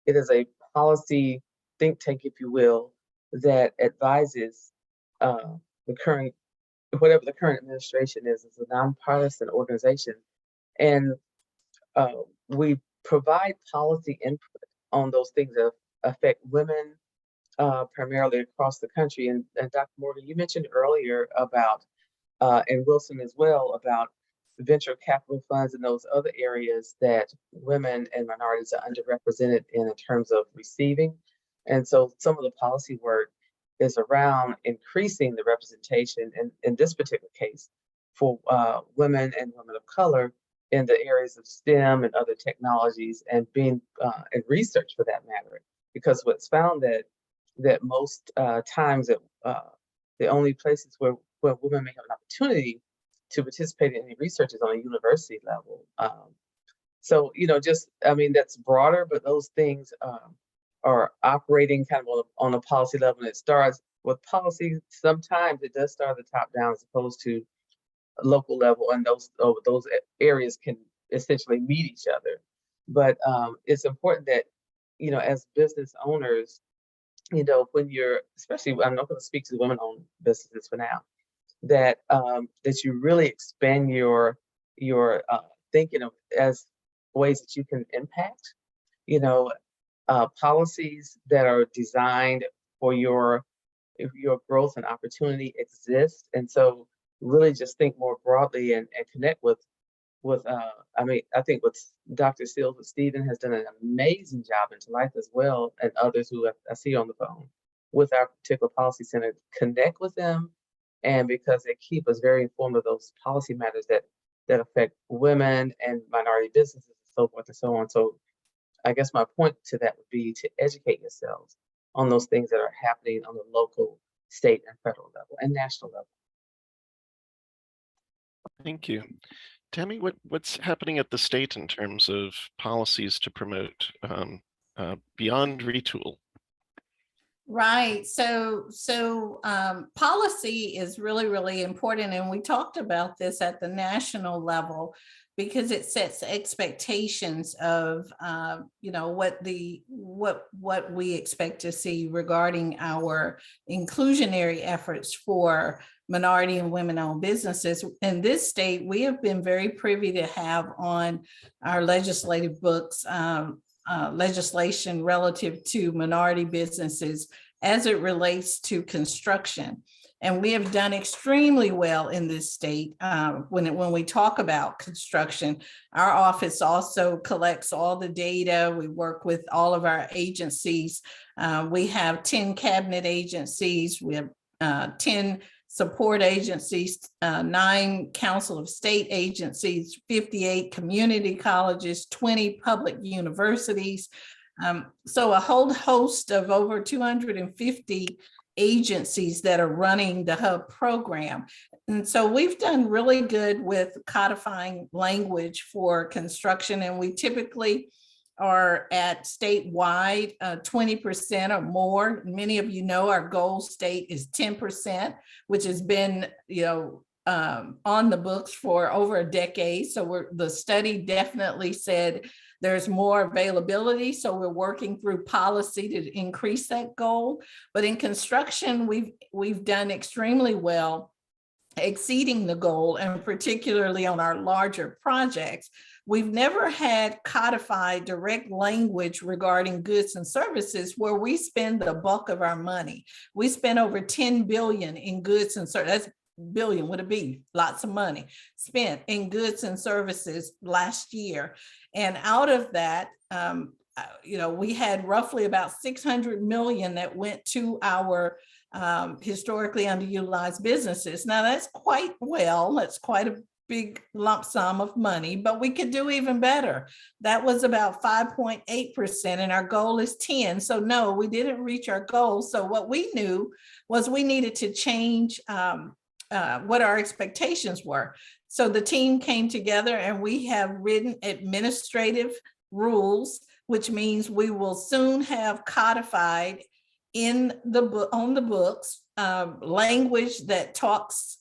It is a policy think tank, if you will, that advises whatever the current administration is. It's a nonpartisan organization, and we provide policy input on those things that affect women primarily across the country. And Dr. Morgan, you mentioned earlier about, and Wilson as well, about venture capital funds and those other areas that women and minorities are underrepresented in terms of receiving. And so some of the policy work is around increasing the representation in this particular case for women and women of color in the areas of STEM and other technologies, and being in research for that matter. Because what's found that most times that the only places where women may have an opportunity to participate in any research is on a university level. So, that's broader, but those things are operating kind of on a policy level. And it starts with policy. Sometimes it does start at the top down as opposed to a local level, and those areas can essentially meet each other. But it's important that, as business owners, when you're, especially, I'm not going to speak to women-owned businesses for now, that you really expand your thinking of as ways that you can impact, policies that are designed for your growth and opportunity exist. And so really just think more broadly and connect with I think what Dr. Seals with Stephen has done an amazing job into life as well, and others who I see on the phone with our particular policy center. Connect with them, and because they keep us very informed of those policy matters that affect women and minority businesses and so forth and so on. So I guess my point to that would be to educate yourselves on those things that are happening on the local, state, and federal level and national level. Thank you. Tammy, what's happening at the state in terms of policies to promote beyond retool? Right. So policy is really, really important. And we talked about this at the national level because it sets expectations of, what we expect to see regarding our inclusionary efforts for minority and women-owned businesses. In this state, we have been very privy to have on our legislative books legislation relative to minority businesses as it relates to construction. And we have done extremely well in this state. When we talk about construction, our office also collects all the data. We work with all of our agencies. We have 10 cabinet agencies. We have 10 support agencies, 9 Council of State agencies, 58 community colleges, 20 public universities. So a whole host of over 250 agencies that are running the HUB program. And so we've done really good with codifying language for construction, and we typically are at statewide 20% or more. Many of you know our goal state is 10%, which has been on the books for over a decade. So the study definitely said there's more availability. So we're working through policy to increase that goal. But in construction, we've done extremely well, exceeding the goal, and particularly on our larger projects. We've never had codified direct language regarding goods and services where we spend the bulk of our money. We spend over $10 billion in goods and services. That's billion, would it be lots of money spent in goods and services last year. And out of that, we had roughly about 600 million that went to our historically underutilized businesses. Now that's quite well, that's quite a big lump sum of money, but we could do even better. That was about 5.8% and our goal is 10. So no, we didn't reach our goal. So what we knew was we needed to change what our expectations were. So the team came together and we have written administrative rules, which means we will soon have codified in the book, on the books, language that talks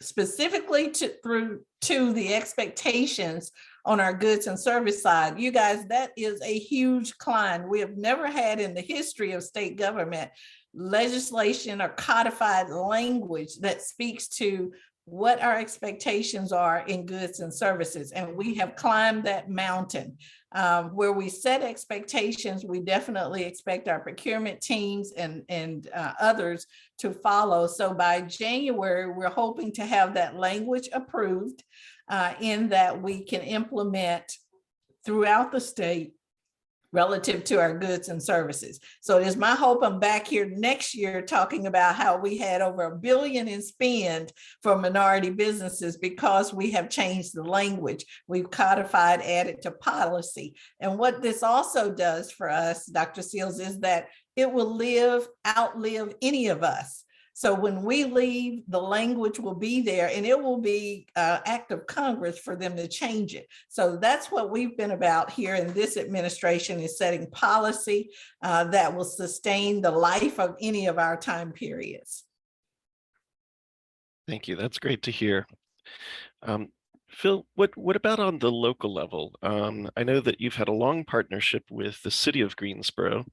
specifically to the expectations on our goods and service side. You guys, that is a huge climb. We have never had in the history of state government legislation or codified language that speaks to what our expectations are in goods and services. And we have climbed that mountain. Where we set expectations, we definitely expect our procurement teams and others to follow. So by January, we're hoping to have that language approved in that we can implement throughout the state relative to our goods and services. So it is my hope I'm back here next year talking about how we had over $1 billion in spend for minority businesses because we have changed the language. We've codified, added to policy. And what this also does for us, Dr. Seals, is that it will outlive any of us. So when we leave, the language will be there and it will be an act of Congress for them to change it. So that's what we've been about here in this administration, is setting policy that will sustain the life of any of our time periods. Thank you. That's great to hear. Phil, what about on the local level? I know that you've had a long partnership with the city of Greensboro.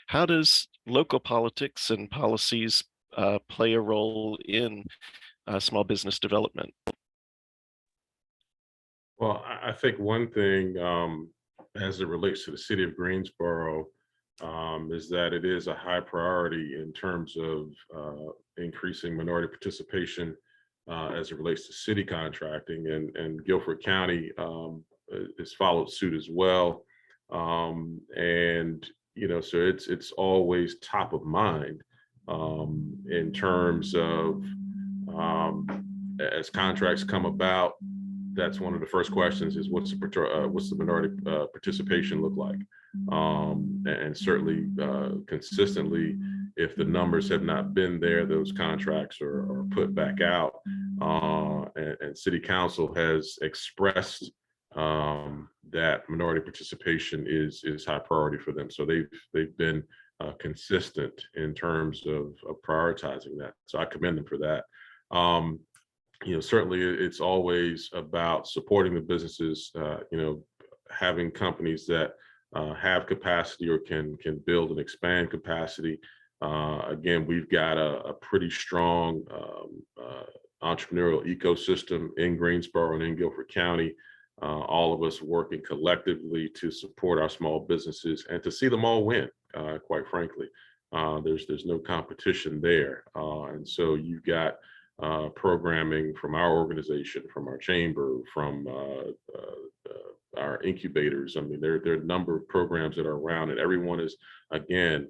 How does local politics and policies play a role in small business development? Well, I think one thing as it relates to the city of Greensboro is that it is a high priority in terms of increasing minority participation as it relates to city contracting, and Guilford County has followed suit as well. And so it's always top of mind in terms of as contracts come about. That's one of the first questions: is what's the minority participation look like? And certainly consistently, if the numbers have not been there, those contracts are put back out. And City Council has expressed that minority participation is high priority for them. So they've been consistent in terms of prioritizing that. So I commend them for that. Certainly it's always about supporting the businesses, having companies that have capacity or can build and expand capacity. Again, we've got a pretty strong entrepreneurial ecosystem in Greensboro and in Guilford County. All of us working collectively to support our small businesses and to see them all win, quite frankly. There's no competition there. And so you've got programming from our organization, from our chamber, from our incubators. I mean, there are a number of programs that are around, and everyone is, again,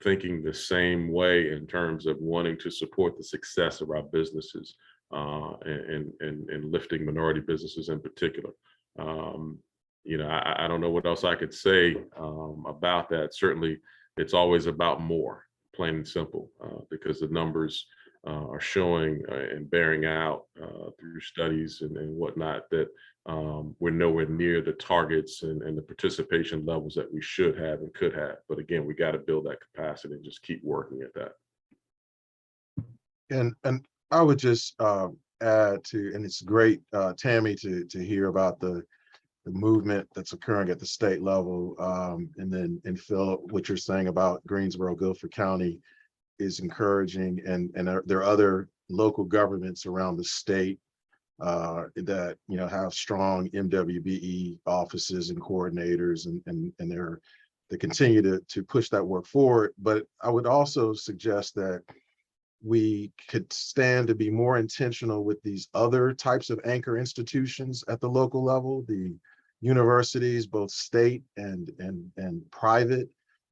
thinking the same way in terms of wanting to support the success of our businesses and lifting minority businesses in particular. I don't know what else I could say about that. Certainly, it's always about more, plain and simple, because the numbers are showing and bearing out through studies and whatnot that we're nowhere near the targets and the participation levels that we should have and could have. But again, we got to build that capacity and just keep working at that. And I would just add to, and it's great, Tammy, to hear about the movement that's occurring at the state level. And Phil, what you're saying about Greensboro, Guilford County is encouraging, and there are other local governments around the state that have strong MWBE offices and coordinators, and they continue to push that work forward. But I would also suggest that we could stand to be more intentional with these other types of anchor institutions at the local level, the universities, both state and private.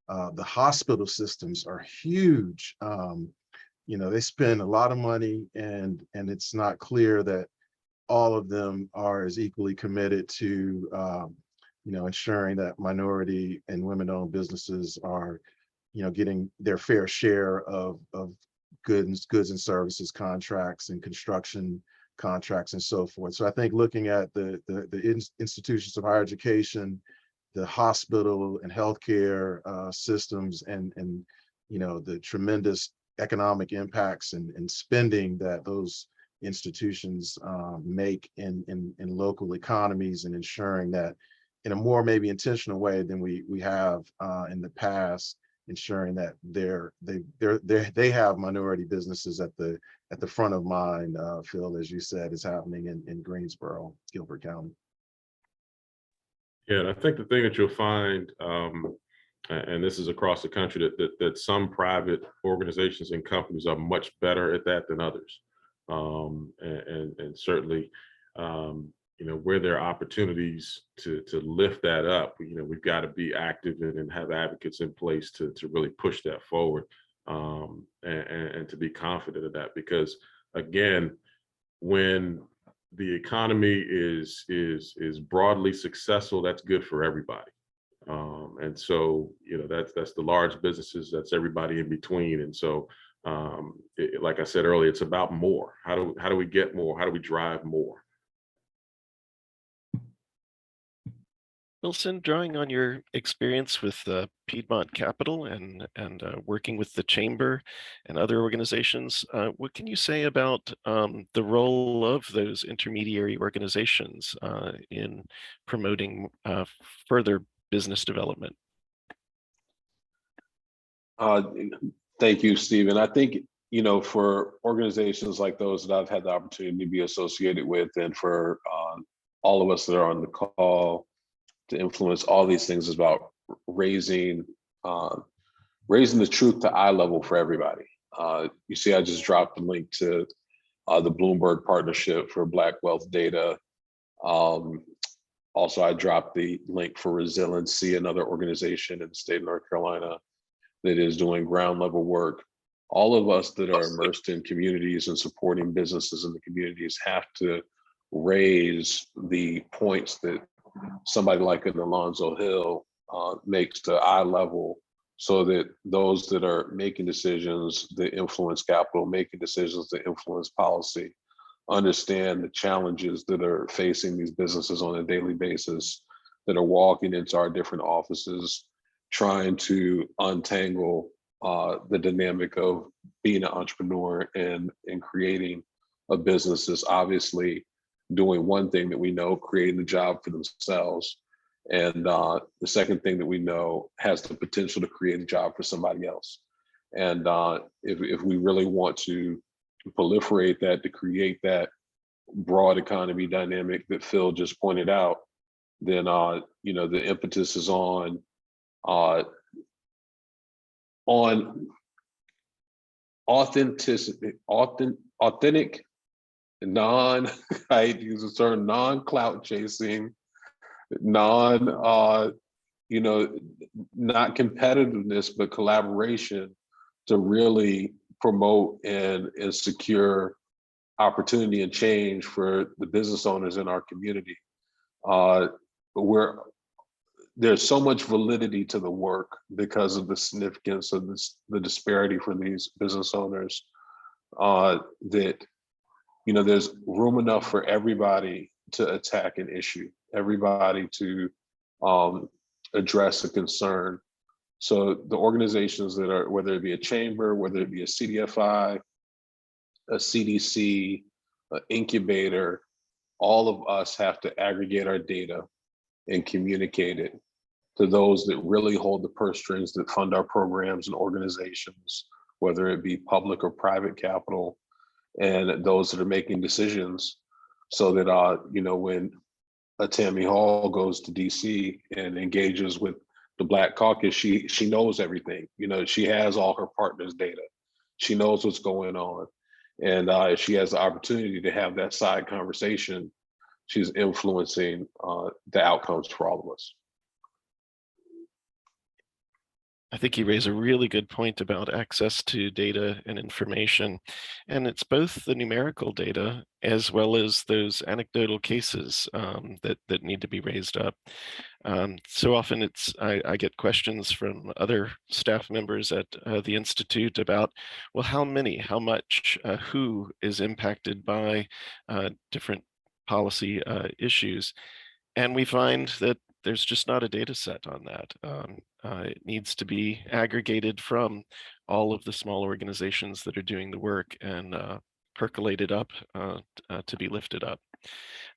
The hospital systems are huge. You know, they spend a lot of money, and it's not clear that all of them are as equally committed to, you know, ensuring that minority and women-owned businesses are, you know, getting their fair share of goods and services contracts and construction contracts and so forth. So I think looking at the institutions of higher education, the hospital and healthcare systems, and you know, the tremendous economic impacts and spending that those institutions make in local economies, and ensuring that in a more maybe intentional way than we have in the past, ensuring that they have minority businesses at the front of mind. Phil, as you said, is happening in Greensboro, Gilbert County. Yeah, and I think the thing that you'll find, and this is across the country, that some private organizations and companies are much better at that than others. And certainly, you know, where there are opportunities to lift that up, you know, we've got to be active and have advocates in place to really push that forward, and to be confident of that. Because again, when the economy is broadly successful, that's good for everybody. And so, you know, that's the large businesses, that's everybody in between. And so, like I said earlier, it's about more. How do we get more? How do we drive more? Wilson, drawing on your experience with Piedmont Capital and working with the Chamber and other organizations, what can you say about the role of those intermediary organizations in promoting further business development? Thank you, Stephen. I think, you know, for organizations like those that I've had the opportunity to be associated with, and for all of us that are on the call to influence all these things, is about raising the truth to eye level for everybody. You see, I just dropped the link to the Bloomberg Partnership for Black Wealth Data. Also, I dropped the link for Resiliency, another organization in the state of North Carolina that is doing ground level work. All of us that are immersed in communities and supporting businesses in the communities have to raise the points that somebody like an Alonzo Hill makes to eye level, so that those that are making decisions that influence capital, making decisions that influence policy, understand the challenges that are facing these businesses on a daily basis, that are walking into our different offices, trying to untangle the dynamic of being an entrepreneur and creating a business is obviously doing one thing that we know, creating a job for themselves. And the second thing that we know has the potential to create a job for somebody else. And if we really want to proliferate that, to create that broad economy dynamic that Phil just pointed out, then you know, the impetus is on authenticity, authentic, I hate to use the term, non-clout chasing, you know, not competitiveness, but collaboration to really promote and secure opportunity and change for the business owners in our community. There's so much validity to the work because of the significance of the disparity for these business owners, that, you know, there's room enough for everybody to attack an issue, everybody to address a concern. So the organizations that are, whether it be a chamber, whether it be a CDFI, a CDC, an incubator, all of us have to aggregate our data and communicate it to those that really hold the purse strings that fund our programs and organizations, whether it be public or private capital, and those that are making decisions, so that you know, when a Tammy Hall goes to DC and engages with the Black Caucus, she knows everything. You know, she has all her partners' data. She knows what's going on. And if she has the opportunity to have that side conversation, she's influencing the outcomes for all of us. I think you raise a really good point about access to data and information. And it's both the numerical data as well as those anecdotal cases that need to be raised up. So often I get questions from other staff members at the Institute about, well, how many, how much, who is impacted by different policy issues. And we find that there's just not a data set on that. It needs to be aggregated from all of the small organizations that are doing the work and percolated up to be lifted up.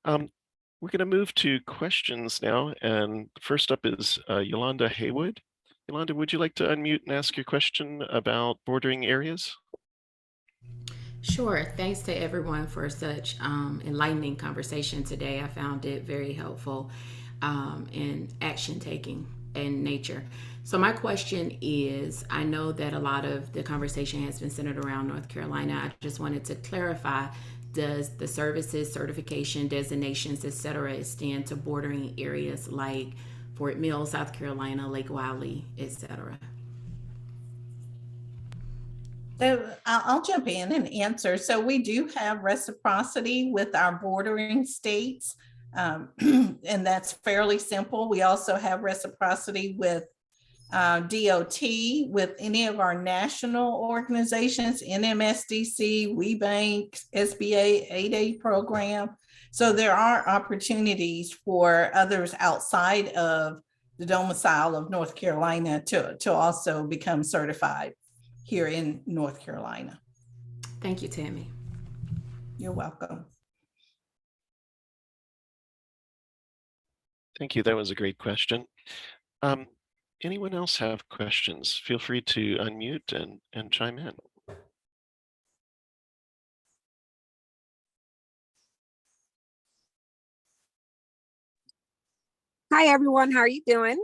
We're going to move to questions now. And first up is Yolanda Haywood. Yolanda, would you like to unmute and ask your question about bordering areas? Sure. Thanks to everyone for such enlightening conversation today. I found it very helpful in action taking in nature. So my question is, I know that a lot of the conversation has been centered around North Carolina. I just wanted to clarify, does the services, certification, designations, et cetera, extend to bordering areas like Fort Mill, South Carolina, Lake Wylie, et cetera? So I'll jump in and answer. So we do have reciprocity with our bordering states, and that's fairly simple. We also have reciprocity with DOT, with any of our national organizations, NMSDC, WeBank, SBA 8A program. So there are opportunities for others outside of the domicile of North Carolina to also become certified here in North Carolina. Thank you, Tammy. You're welcome. Thank you. That was a great question. Anyone else have questions? Feel free to unmute and chime in. Hi, everyone. How are you doing?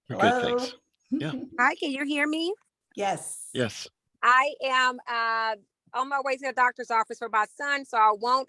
We're Hello. good, thanks. Yeah. Hi, can you hear me? Yes. Yes. I am on my way to the doctor's office for my son, so I won't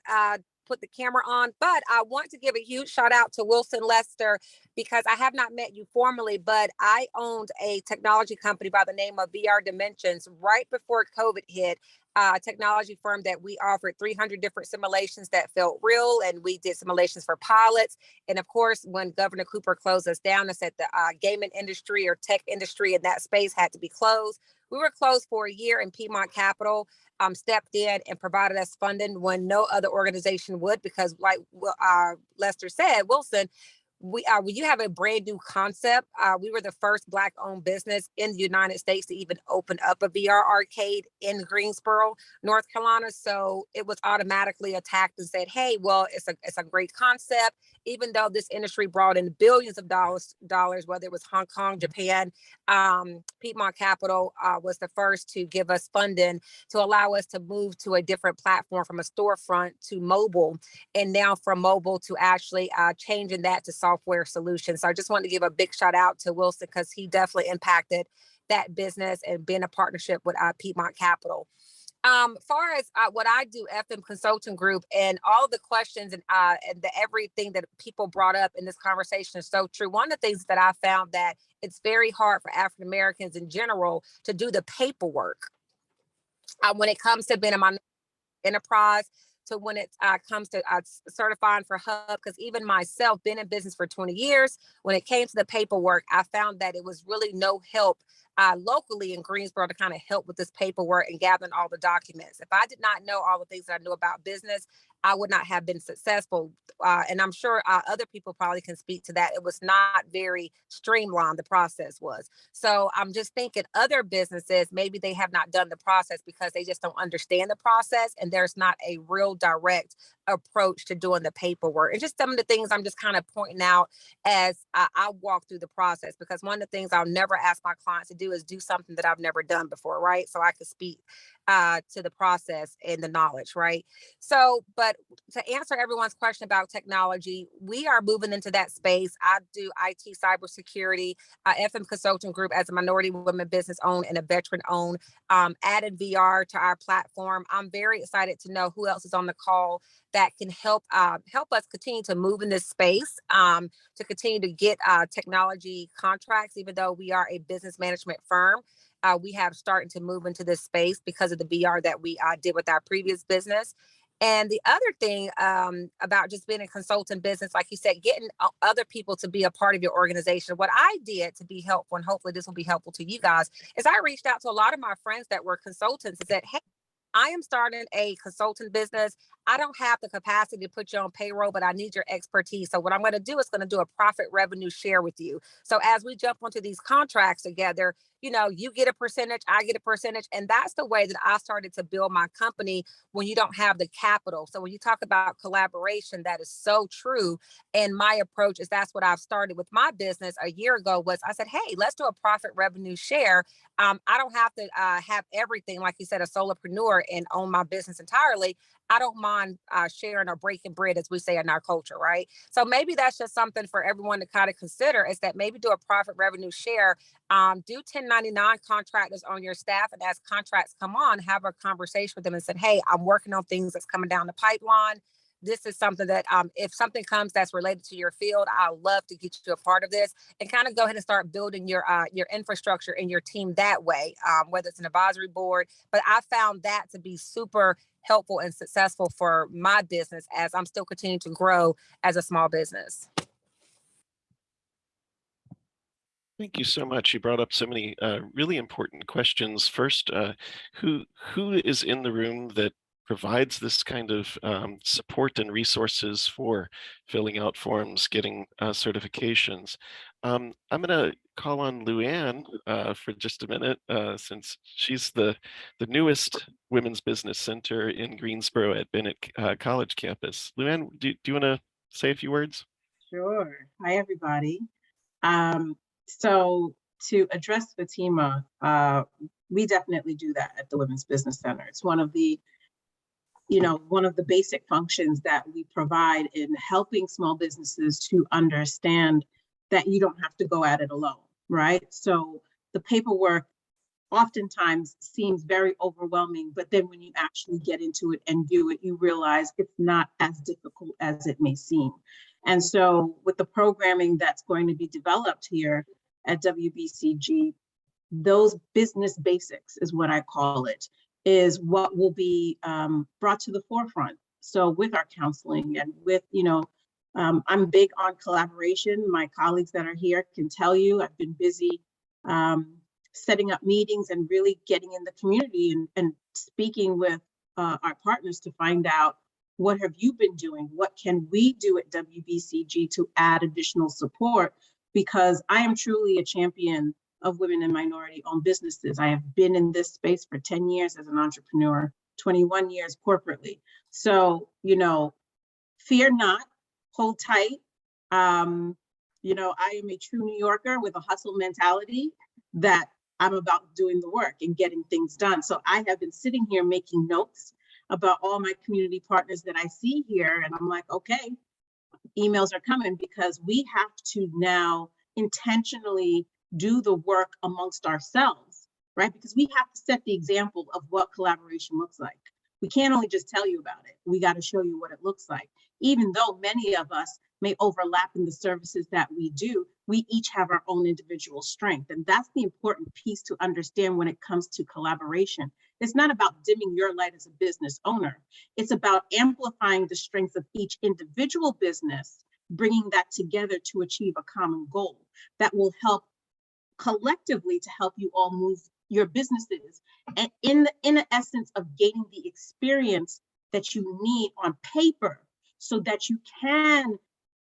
put the camera on, but I want to give a huge shout out to Wilson Lester, because I have not met you formally, but I owned a technology company by the name of VR Dimensions right before COVID hit. A technology firm that we offered 300 different simulations that felt real, and we did simulations for pilots. And of course, when Governor Cooper closed us down and said the gaming industry or tech industry in that space had to be closed, we were closed for a year, and Piedmont Capital stepped in and provided us funding when no other organization would, because like Lester said, Wilson, when you have a brand new concept, we were the first Black-owned business in the United States to even open up a VR arcade in Greensboro, North Carolina. So it was automatically attacked and said, "Hey, well, it's a great concept." Even though this industry brought in billions of dollars, whether it was Hong Kong, Japan, Piedmont Capital was the first to give us funding to allow us to move to a different platform from a storefront to mobile, and now from mobile to actually changing that to software solutions. So I just want to give a big shout out to Wilson, because he definitely impacted that business and been a partnership with Piedmont Capital. Far as what I do, FM Consulting Group, and all the questions and everything that people brought up in this conversation is so true. One of the things that I found that it's very hard for African Americans in general to do the paperwork when it comes to being a minority enterprise. So when it comes to certifying for Hub, because even myself, been in business for 20 years, when it came to the paperwork, I found that it was really no help locally in Greensboro to kind of help with this paperwork and gathering all the documents. If I did not know all the things that I knew about business, I would not have been successful. And I'm sure other people probably can speak to that. It was not very streamlined, the process was. So I'm just thinking other businesses, maybe they have not done the process because they just don't understand the process, and there's not a real direct approach to doing the paperwork. And just some of the things I'm just kind of pointing out as I walk through the process, because one of the things I'll never ask my clients to do is do something that I've never done before, right? So I could speak to the process and the knowledge, right? So, but to answer everyone's question about technology, we are moving into that space. I do IT cybersecurity, FM Consulting Group as a minority women business owned and a veteran owned, added VR to our platform. I'm very excited to know who else is on the call that can help us continue to move in this space, to continue to get technology contracts, even though we are a business management firm. We have started to move into this space because of the VR that we did with our previous business. And the other thing about just being a consultant business, like you said, getting other people to be a part of your organization. What I did to be helpful, and hopefully this will be helpful to you guys, is I reached out to a lot of my friends that were consultants and said, hey, I am starting a consultant business. I don't have the capacity to put you on payroll, but I need your expertise. So what I'm going to do is going to do a profit revenue share with you. So as we jump onto these contracts together, you get a percentage, I get a percentage. And that's the way that I started to build my company when you don't have the capital. So when you talk about collaboration, that is so true. And my approach is that's what I've started with my business a year ago was I said, hey, let's do a profit revenue share. I don't have to have everything, like you said, a solopreneur and own my business entirely. I don't mind sharing or breaking bread, as we say in our culture, right? So maybe that's just something for everyone to kind of consider is that maybe do a profit revenue share, do 1099 contractors on your staff. And as contracts come on, have a conversation with them and said, hey, I'm working on things that's coming down the pipeline. This is something that if something comes that's related to your field, I'd love to get you a part of this and kind of go ahead and start building your infrastructure and your team that way, whether it's an advisory board. But I found that to be super helpful and successful for my business as I'm still continuing to grow as a small business. Thank you so much. You brought up so many really important questions. First, who is in the room that provides this kind of support and resources for filling out forms, getting certifications? I'm going to call on Luann for just a minute, since she's the newest Women's Business Center in Greensboro at Bennett College campus. Luann, do you want to say a few words? Sure. Hi, everybody. So to address Fatima, we definitely do that at the Women's Business Center. It's one of the basic functions that we provide in helping small businesses to understand that you don't have to go at it alone, right? So the paperwork oftentimes seems very overwhelming, but then when you actually get into it and do it, you realize it's not as difficult as it may seem. And so with the programming that's going to be developed here at WBCG, those business basics is what I call it, is what will be brought to the forefront. So with our counseling and with, I'm big on collaboration. My colleagues that are here can tell you I've been busy setting up meetings and really getting in the community and speaking with our partners to find out what have you been doing? What can we do at WBCG to add additional support? Because I am truly a champion of women and minority-owned businesses. I have been in this space for 10 years as an entrepreneur, 21 years corporately. So, fear not, hold tight. I am a true New Yorker with a hustle mentality that I'm about doing the work and getting things done. So I have been sitting here making notes about all my community partners that I see here. And I'm like, okay, emails are coming because we have to now intentionally do the work amongst ourselves, right? Because we have to set the example of what collaboration looks like. We can't only just tell you about it. We got to show you what it looks like. Even though many of us may overlap in the services that we do, we each have our own individual strength. And that's the important piece to understand when it comes to collaboration. It's not about dimming your light as a business owner. It's about amplifying the strengths of each individual business, bringing that together to achieve a common goal that will help collectively to help you all move your businesses and in the essence of gaining the experience that you need on paper so that you can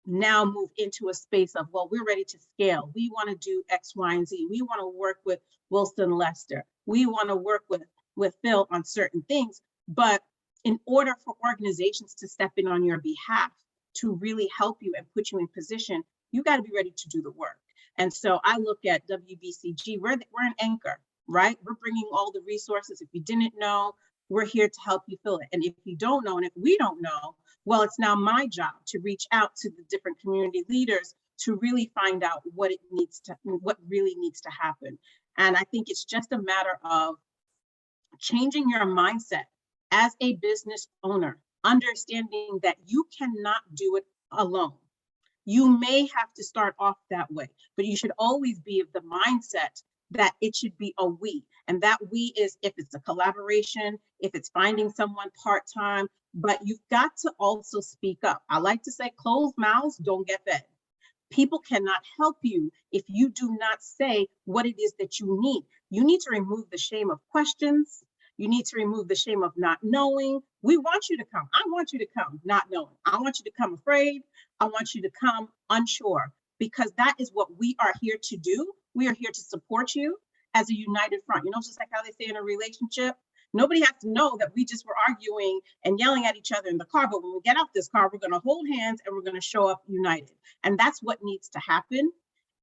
now move into a space of, well, we're ready to scale. We want to do X, Y, and Z. We want to work with Wilson Lester. We want to work with Phil on certain things. But in order for organizations to step in on your behalf to really help you and put you in position, you got to be ready to do the work. And so I look at WBCG, we're an anchor. right? We're bringing all the resources. If you didn't know, we're here to help you fill it. And if you don't know, and if we don't know, well, it's now my job to reach out to the different community leaders to really find out what really needs to happen. And I think it's just a matter of changing your mindset as a business owner, understanding that you cannot do it alone. You may have to start off that way, but you should always be of the mindset that it should be a we. And that we is if it's a collaboration, if it's finding someone part-time, but you've got to also speak up. I like to say closed mouths don't get fed. People cannot help you if you do not say what it is that you need. You need to remove the shame of questions. You need to remove the shame of not knowing. We want you to come. I want you to come not knowing. I want you to come afraid. I want you to come unsure, because that is what we are here to do. We are here to support you as a united front. You know, just like how they say in a relationship, nobody has to know that we just were arguing and yelling at each other in the car. But when we get out this car, we're going to hold hands and we're going to show up united. And that's what needs to happen.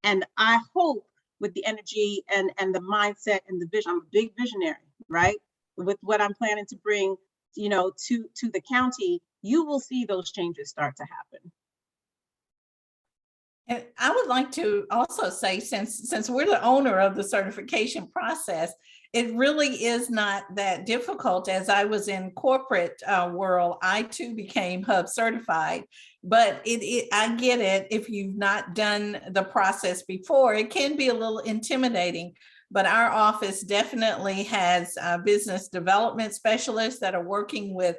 And I hope with the energy and the mindset and the vision, I'm a big visionary, right? With what I'm planning to bring, you know, to the county, you will see those changes start to happen. And I would like to also say, since we're the owner of the certification process, it really is not that difficult. As I was in corporate world, I too became Hub certified, but I get it. If you've not done the process before, it can be a little intimidating. But our office definitely has business development specialists that are working with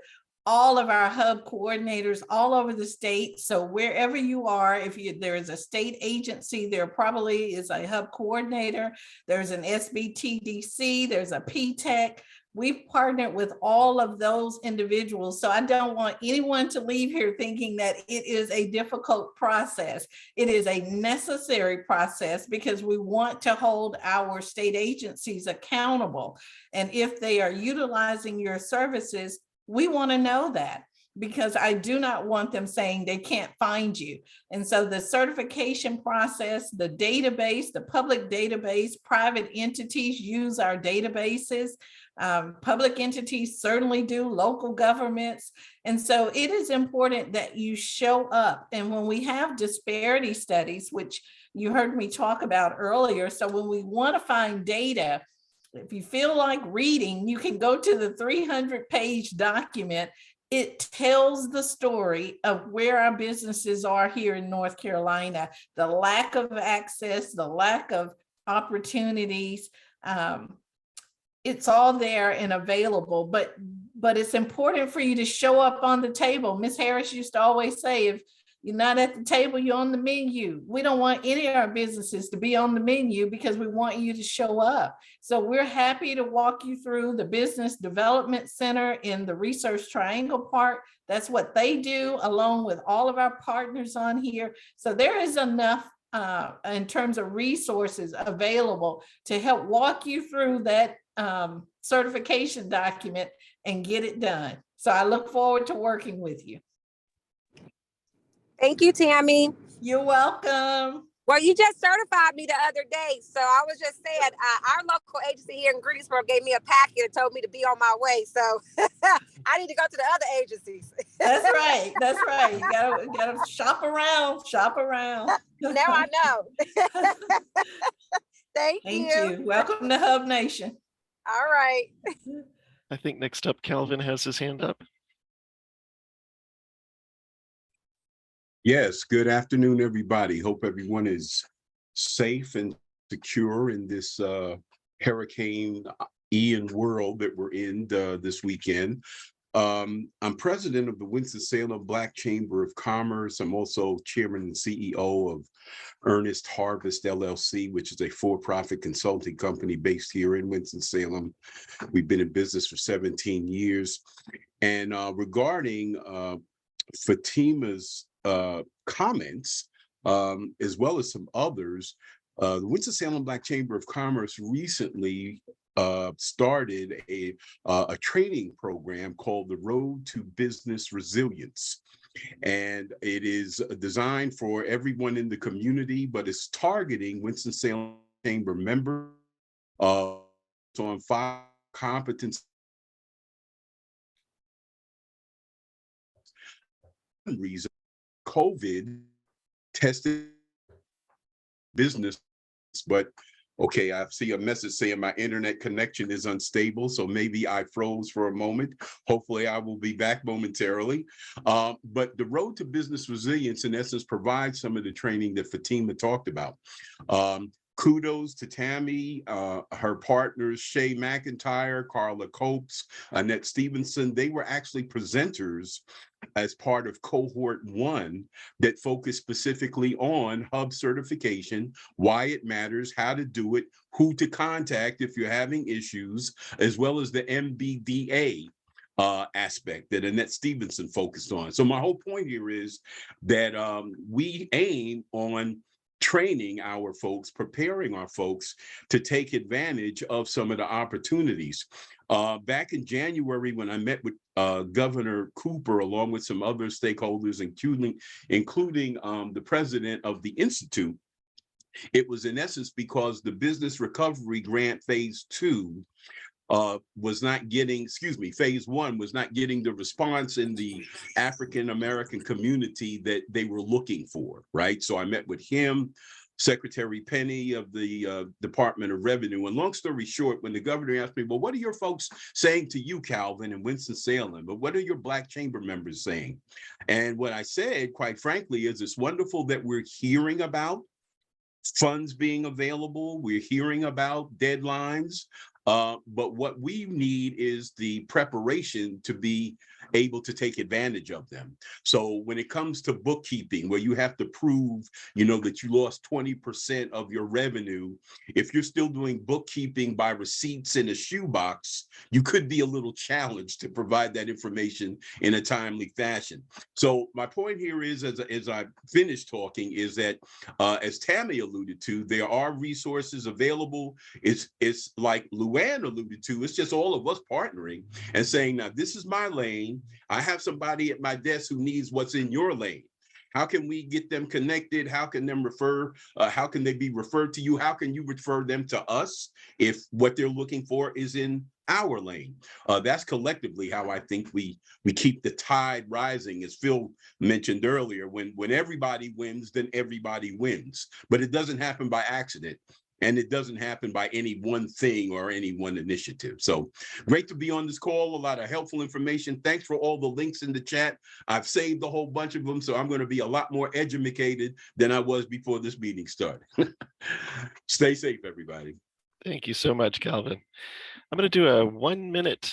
all of our hub coordinators all over the state. So wherever you are, there is a state agency, there probably is a hub coordinator, there's an SBTDC, there's a PTEC. We've partnered with all of those individuals. So I don't want anyone to leave here thinking that it is a difficult process. It is a necessary process because we want to hold our state agencies accountable. And if they are utilizing your services, we want to know that, because I do not want them saying they can't find you. And so the certification process, the database, the public database, private entities use our databases. Public entities certainly do, local governments. And so it is important that you show up. And when we have disparity studies, which you heard me talk about earlier, so when we want to find data, if you feel like reading, you can go to the 300-page document. It tells the story of where our businesses are here in North Carolina, the lack of access, the lack of opportunities. It's all there and available, but it's important for you to show up on the table. Miss Harris used to always say, if you're not at the table, you're on the menu. We don't want any of our businesses to be on the menu because we want you to show up. So we're happy to walk you through the Business Development Center in the Research Triangle Park. That's what they do, along with all of our partners on here. So there is enough in terms of resources available to help walk you through that certification document and get it done. So I look forward to working with you. Thank you, Tammy. You're welcome. Well, you just certified me the other day. So I was just saying, our local agency here in Greensboro gave me a packet and told me to be on my way. So I need to go to the other agencies. That's right. That's right. You gotta shop around. Now I know. Thank you. Welcome to Hub Nation. All right. I think next up, Calvin has his hand up. Yes, good afternoon, everybody. Hope everyone is safe and secure in this Hurricane Ian world that we're in this weekend. I'm president of the Winston-Salem Black Chamber of Commerce. I'm also chairman and CEO of Ernest Harvest LLC, which is a for-profit consulting company based here in Winston-Salem. We've been in business for 17 years. And regarding Fatima's comments, as well as some others, the Winston-Salem Black Chamber of Commerce recently started a training program called the Road to Business Resilience. And it is designed for everyone in the community, but it's targeting Winston-Salem Chamber members on 5 competence reason COVID tested business, but okay, I see a message saying my internet connection is unstable, so maybe I froze for a moment. Hopefully I will be back momentarily. But the road to business resilience, in essence, provides some of the training that Fatima talked about. Kudos to Tammy, her partners, Shay McIntyre, Carla Copes, Annette Stevenson. They were actually presenters as part of cohort 1 that focused specifically on hub certification, why it matters, how to do it, who to contact if you're having issues, as well as the MBDA aspect that Annette Stevenson focused on. So my whole point here is that we aim on training our folks, preparing our folks to take advantage of some of the opportunities. Back in January, when I met with Governor Cooper, along with some other stakeholders, including the president of the Institute, it was in essence because the Business Recovery Grant Phase 2 was not getting, Phase 1 was not getting the response in the African-American community that they were looking for, right? So I met with him, Secretary Penny of the Department of Revenue. And long story short, when the governor asked me, well, what are your folks saying to you, Calvin, and Winston-Salem? But what are your Black Chamber members saying? And what I said, quite frankly, is it's wonderful that we're hearing about funds being available. We're hearing about deadlines. But what we need is the preparation to be able to take advantage of them. So when it comes to bookkeeping, where you have to prove, that you lost 20% of your revenue, if you're still doing bookkeeping by receipts in a shoebox, you could be a little challenged to provide that information in a timely fashion. So my point here is, as I finish talking, is that as Tammy alluded to, there are resources available. It's like Luann alluded to, it's just all of us partnering and saying, now this is my lane. I have somebody at my desk who needs what's in your lane. How can we get them connected? How can them refer? How can they be referred to you? How can you refer them to us if what they're looking for is in our lane? That's collectively how I think we keep the tide rising, as Phil mentioned earlier. When everybody wins, then everybody wins. But it doesn't happen by accident. And it doesn't happen by any one thing or any one initiative. So great to be on this call. A lot of helpful information. Thanks for all the links in the chat. I've saved a whole bunch of them, so I'm going to be a lot more educated than I was before this meeting started. Stay safe, everybody. Thank you so much, Calvin. I'm going to do a 1-minute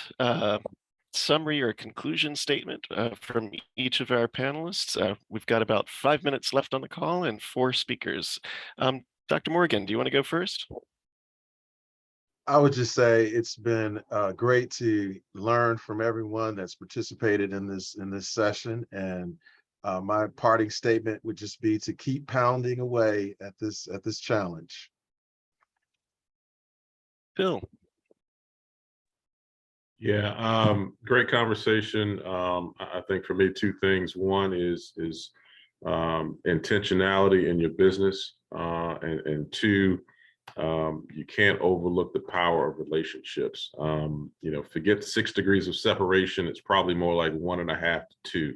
summary or conclusion statement from each of our panelists. We've got about 5 minutes left on the call and 4 speakers. Dr. Morgan, do you want to go first? I would just say it's been great to learn from everyone that's participated in this session, and my parting statement would just be to keep pounding away at this challenge. Phil. Yeah, great conversation. I think for me, 2 things. One is intentionality in your business, and 2, you can't overlook the power of relationships. Forget the 6 degrees of separation. It's probably more like 1.5 to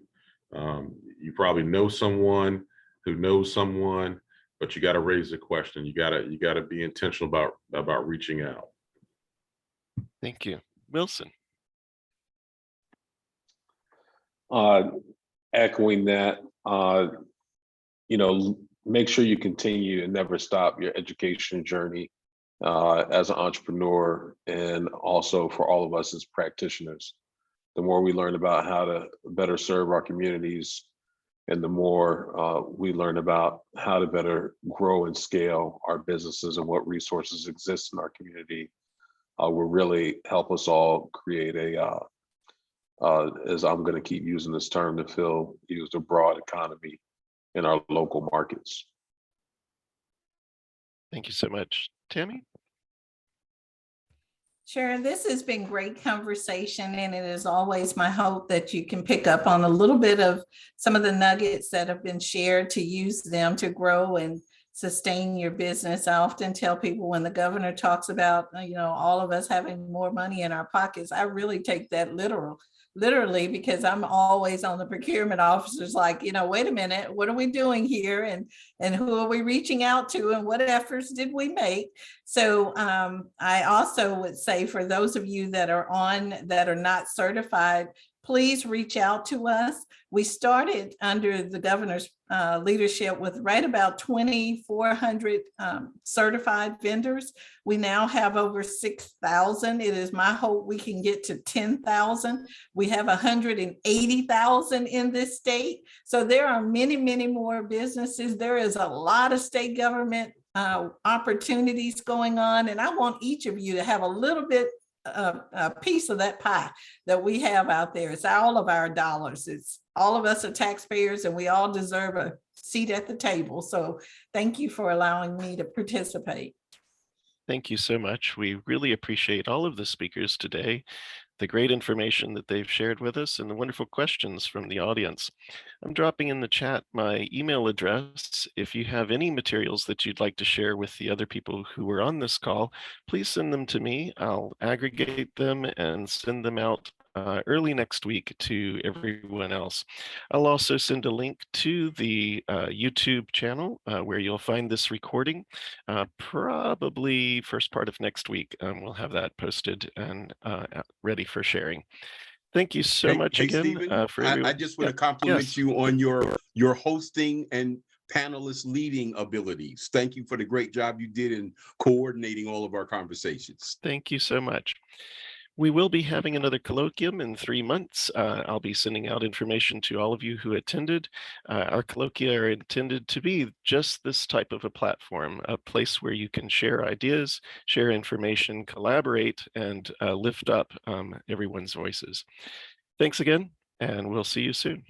2. You probably know someone who knows someone, but you got to raise the question. You got to be intentional about reaching out. Thank you. Wilson. Echoing that, make sure you continue and never stop your education journey as an entrepreneur, and also for all of us as practitioners. The more we learn about how to better serve our communities, and the more we learn about how to better grow and scale our businesses and what resources exist in our community, will really help us all create as I'm going to keep using this term that Phil used, a broad economy in our local markets. Thank you so much. Tammy? Sharon, this has been great conversation, and it is always my hope that you can pick up on a little bit of some of the nuggets that have been shared to use them to grow and sustain your business. I often tell people when the governor talks about, all of us having more money in our pockets, I really take that literally, because I'm always on the procurement officers like, wait a minute, what are we doing here? And who are we reaching out to, and what efforts did we make? So I also would say for those of you that are not certified, please reach out to us. We started under the governor's leadership with right about 2,400 certified vendors. We now have over 6,000. It is my hope we can get to 10,000. We have 180,000 in this state. So there are many, many more businesses. There is a lot of state government opportunities going on. And I want each of you to have a little bit a piece of that pie that we have out there. It's all of our dollars. It's all of us are taxpayers, and we all deserve a seat at the table. So thank you for allowing me to participate. Thank you so much. We really appreciate all of the speakers today, the great information that they've shared with us, and the wonderful questions from the audience. I'm dropping in the chat my email address. If you have any materials that you'd like to share with the other people who were on this call, please send them to me. I'll aggregate them and send them out early next week to everyone else. I'll also send a link to the YouTube channel where you'll find this recording. Probably first part of next week, we'll have that posted and ready for sharing. Thank you so much again. Stephen, For everyone. I just want to compliment you on your hosting and panelist leading abilities. Thank you for the great job you did in coordinating all of our conversations. Thank you so much. We will be having another colloquium in 3 months. I'll be sending out information to all of you who attended. Our colloquia are intended to be just this type of a platform, a place where you can share ideas, share information, collaborate, and lift up everyone's voices. Thanks again, and we'll see you soon.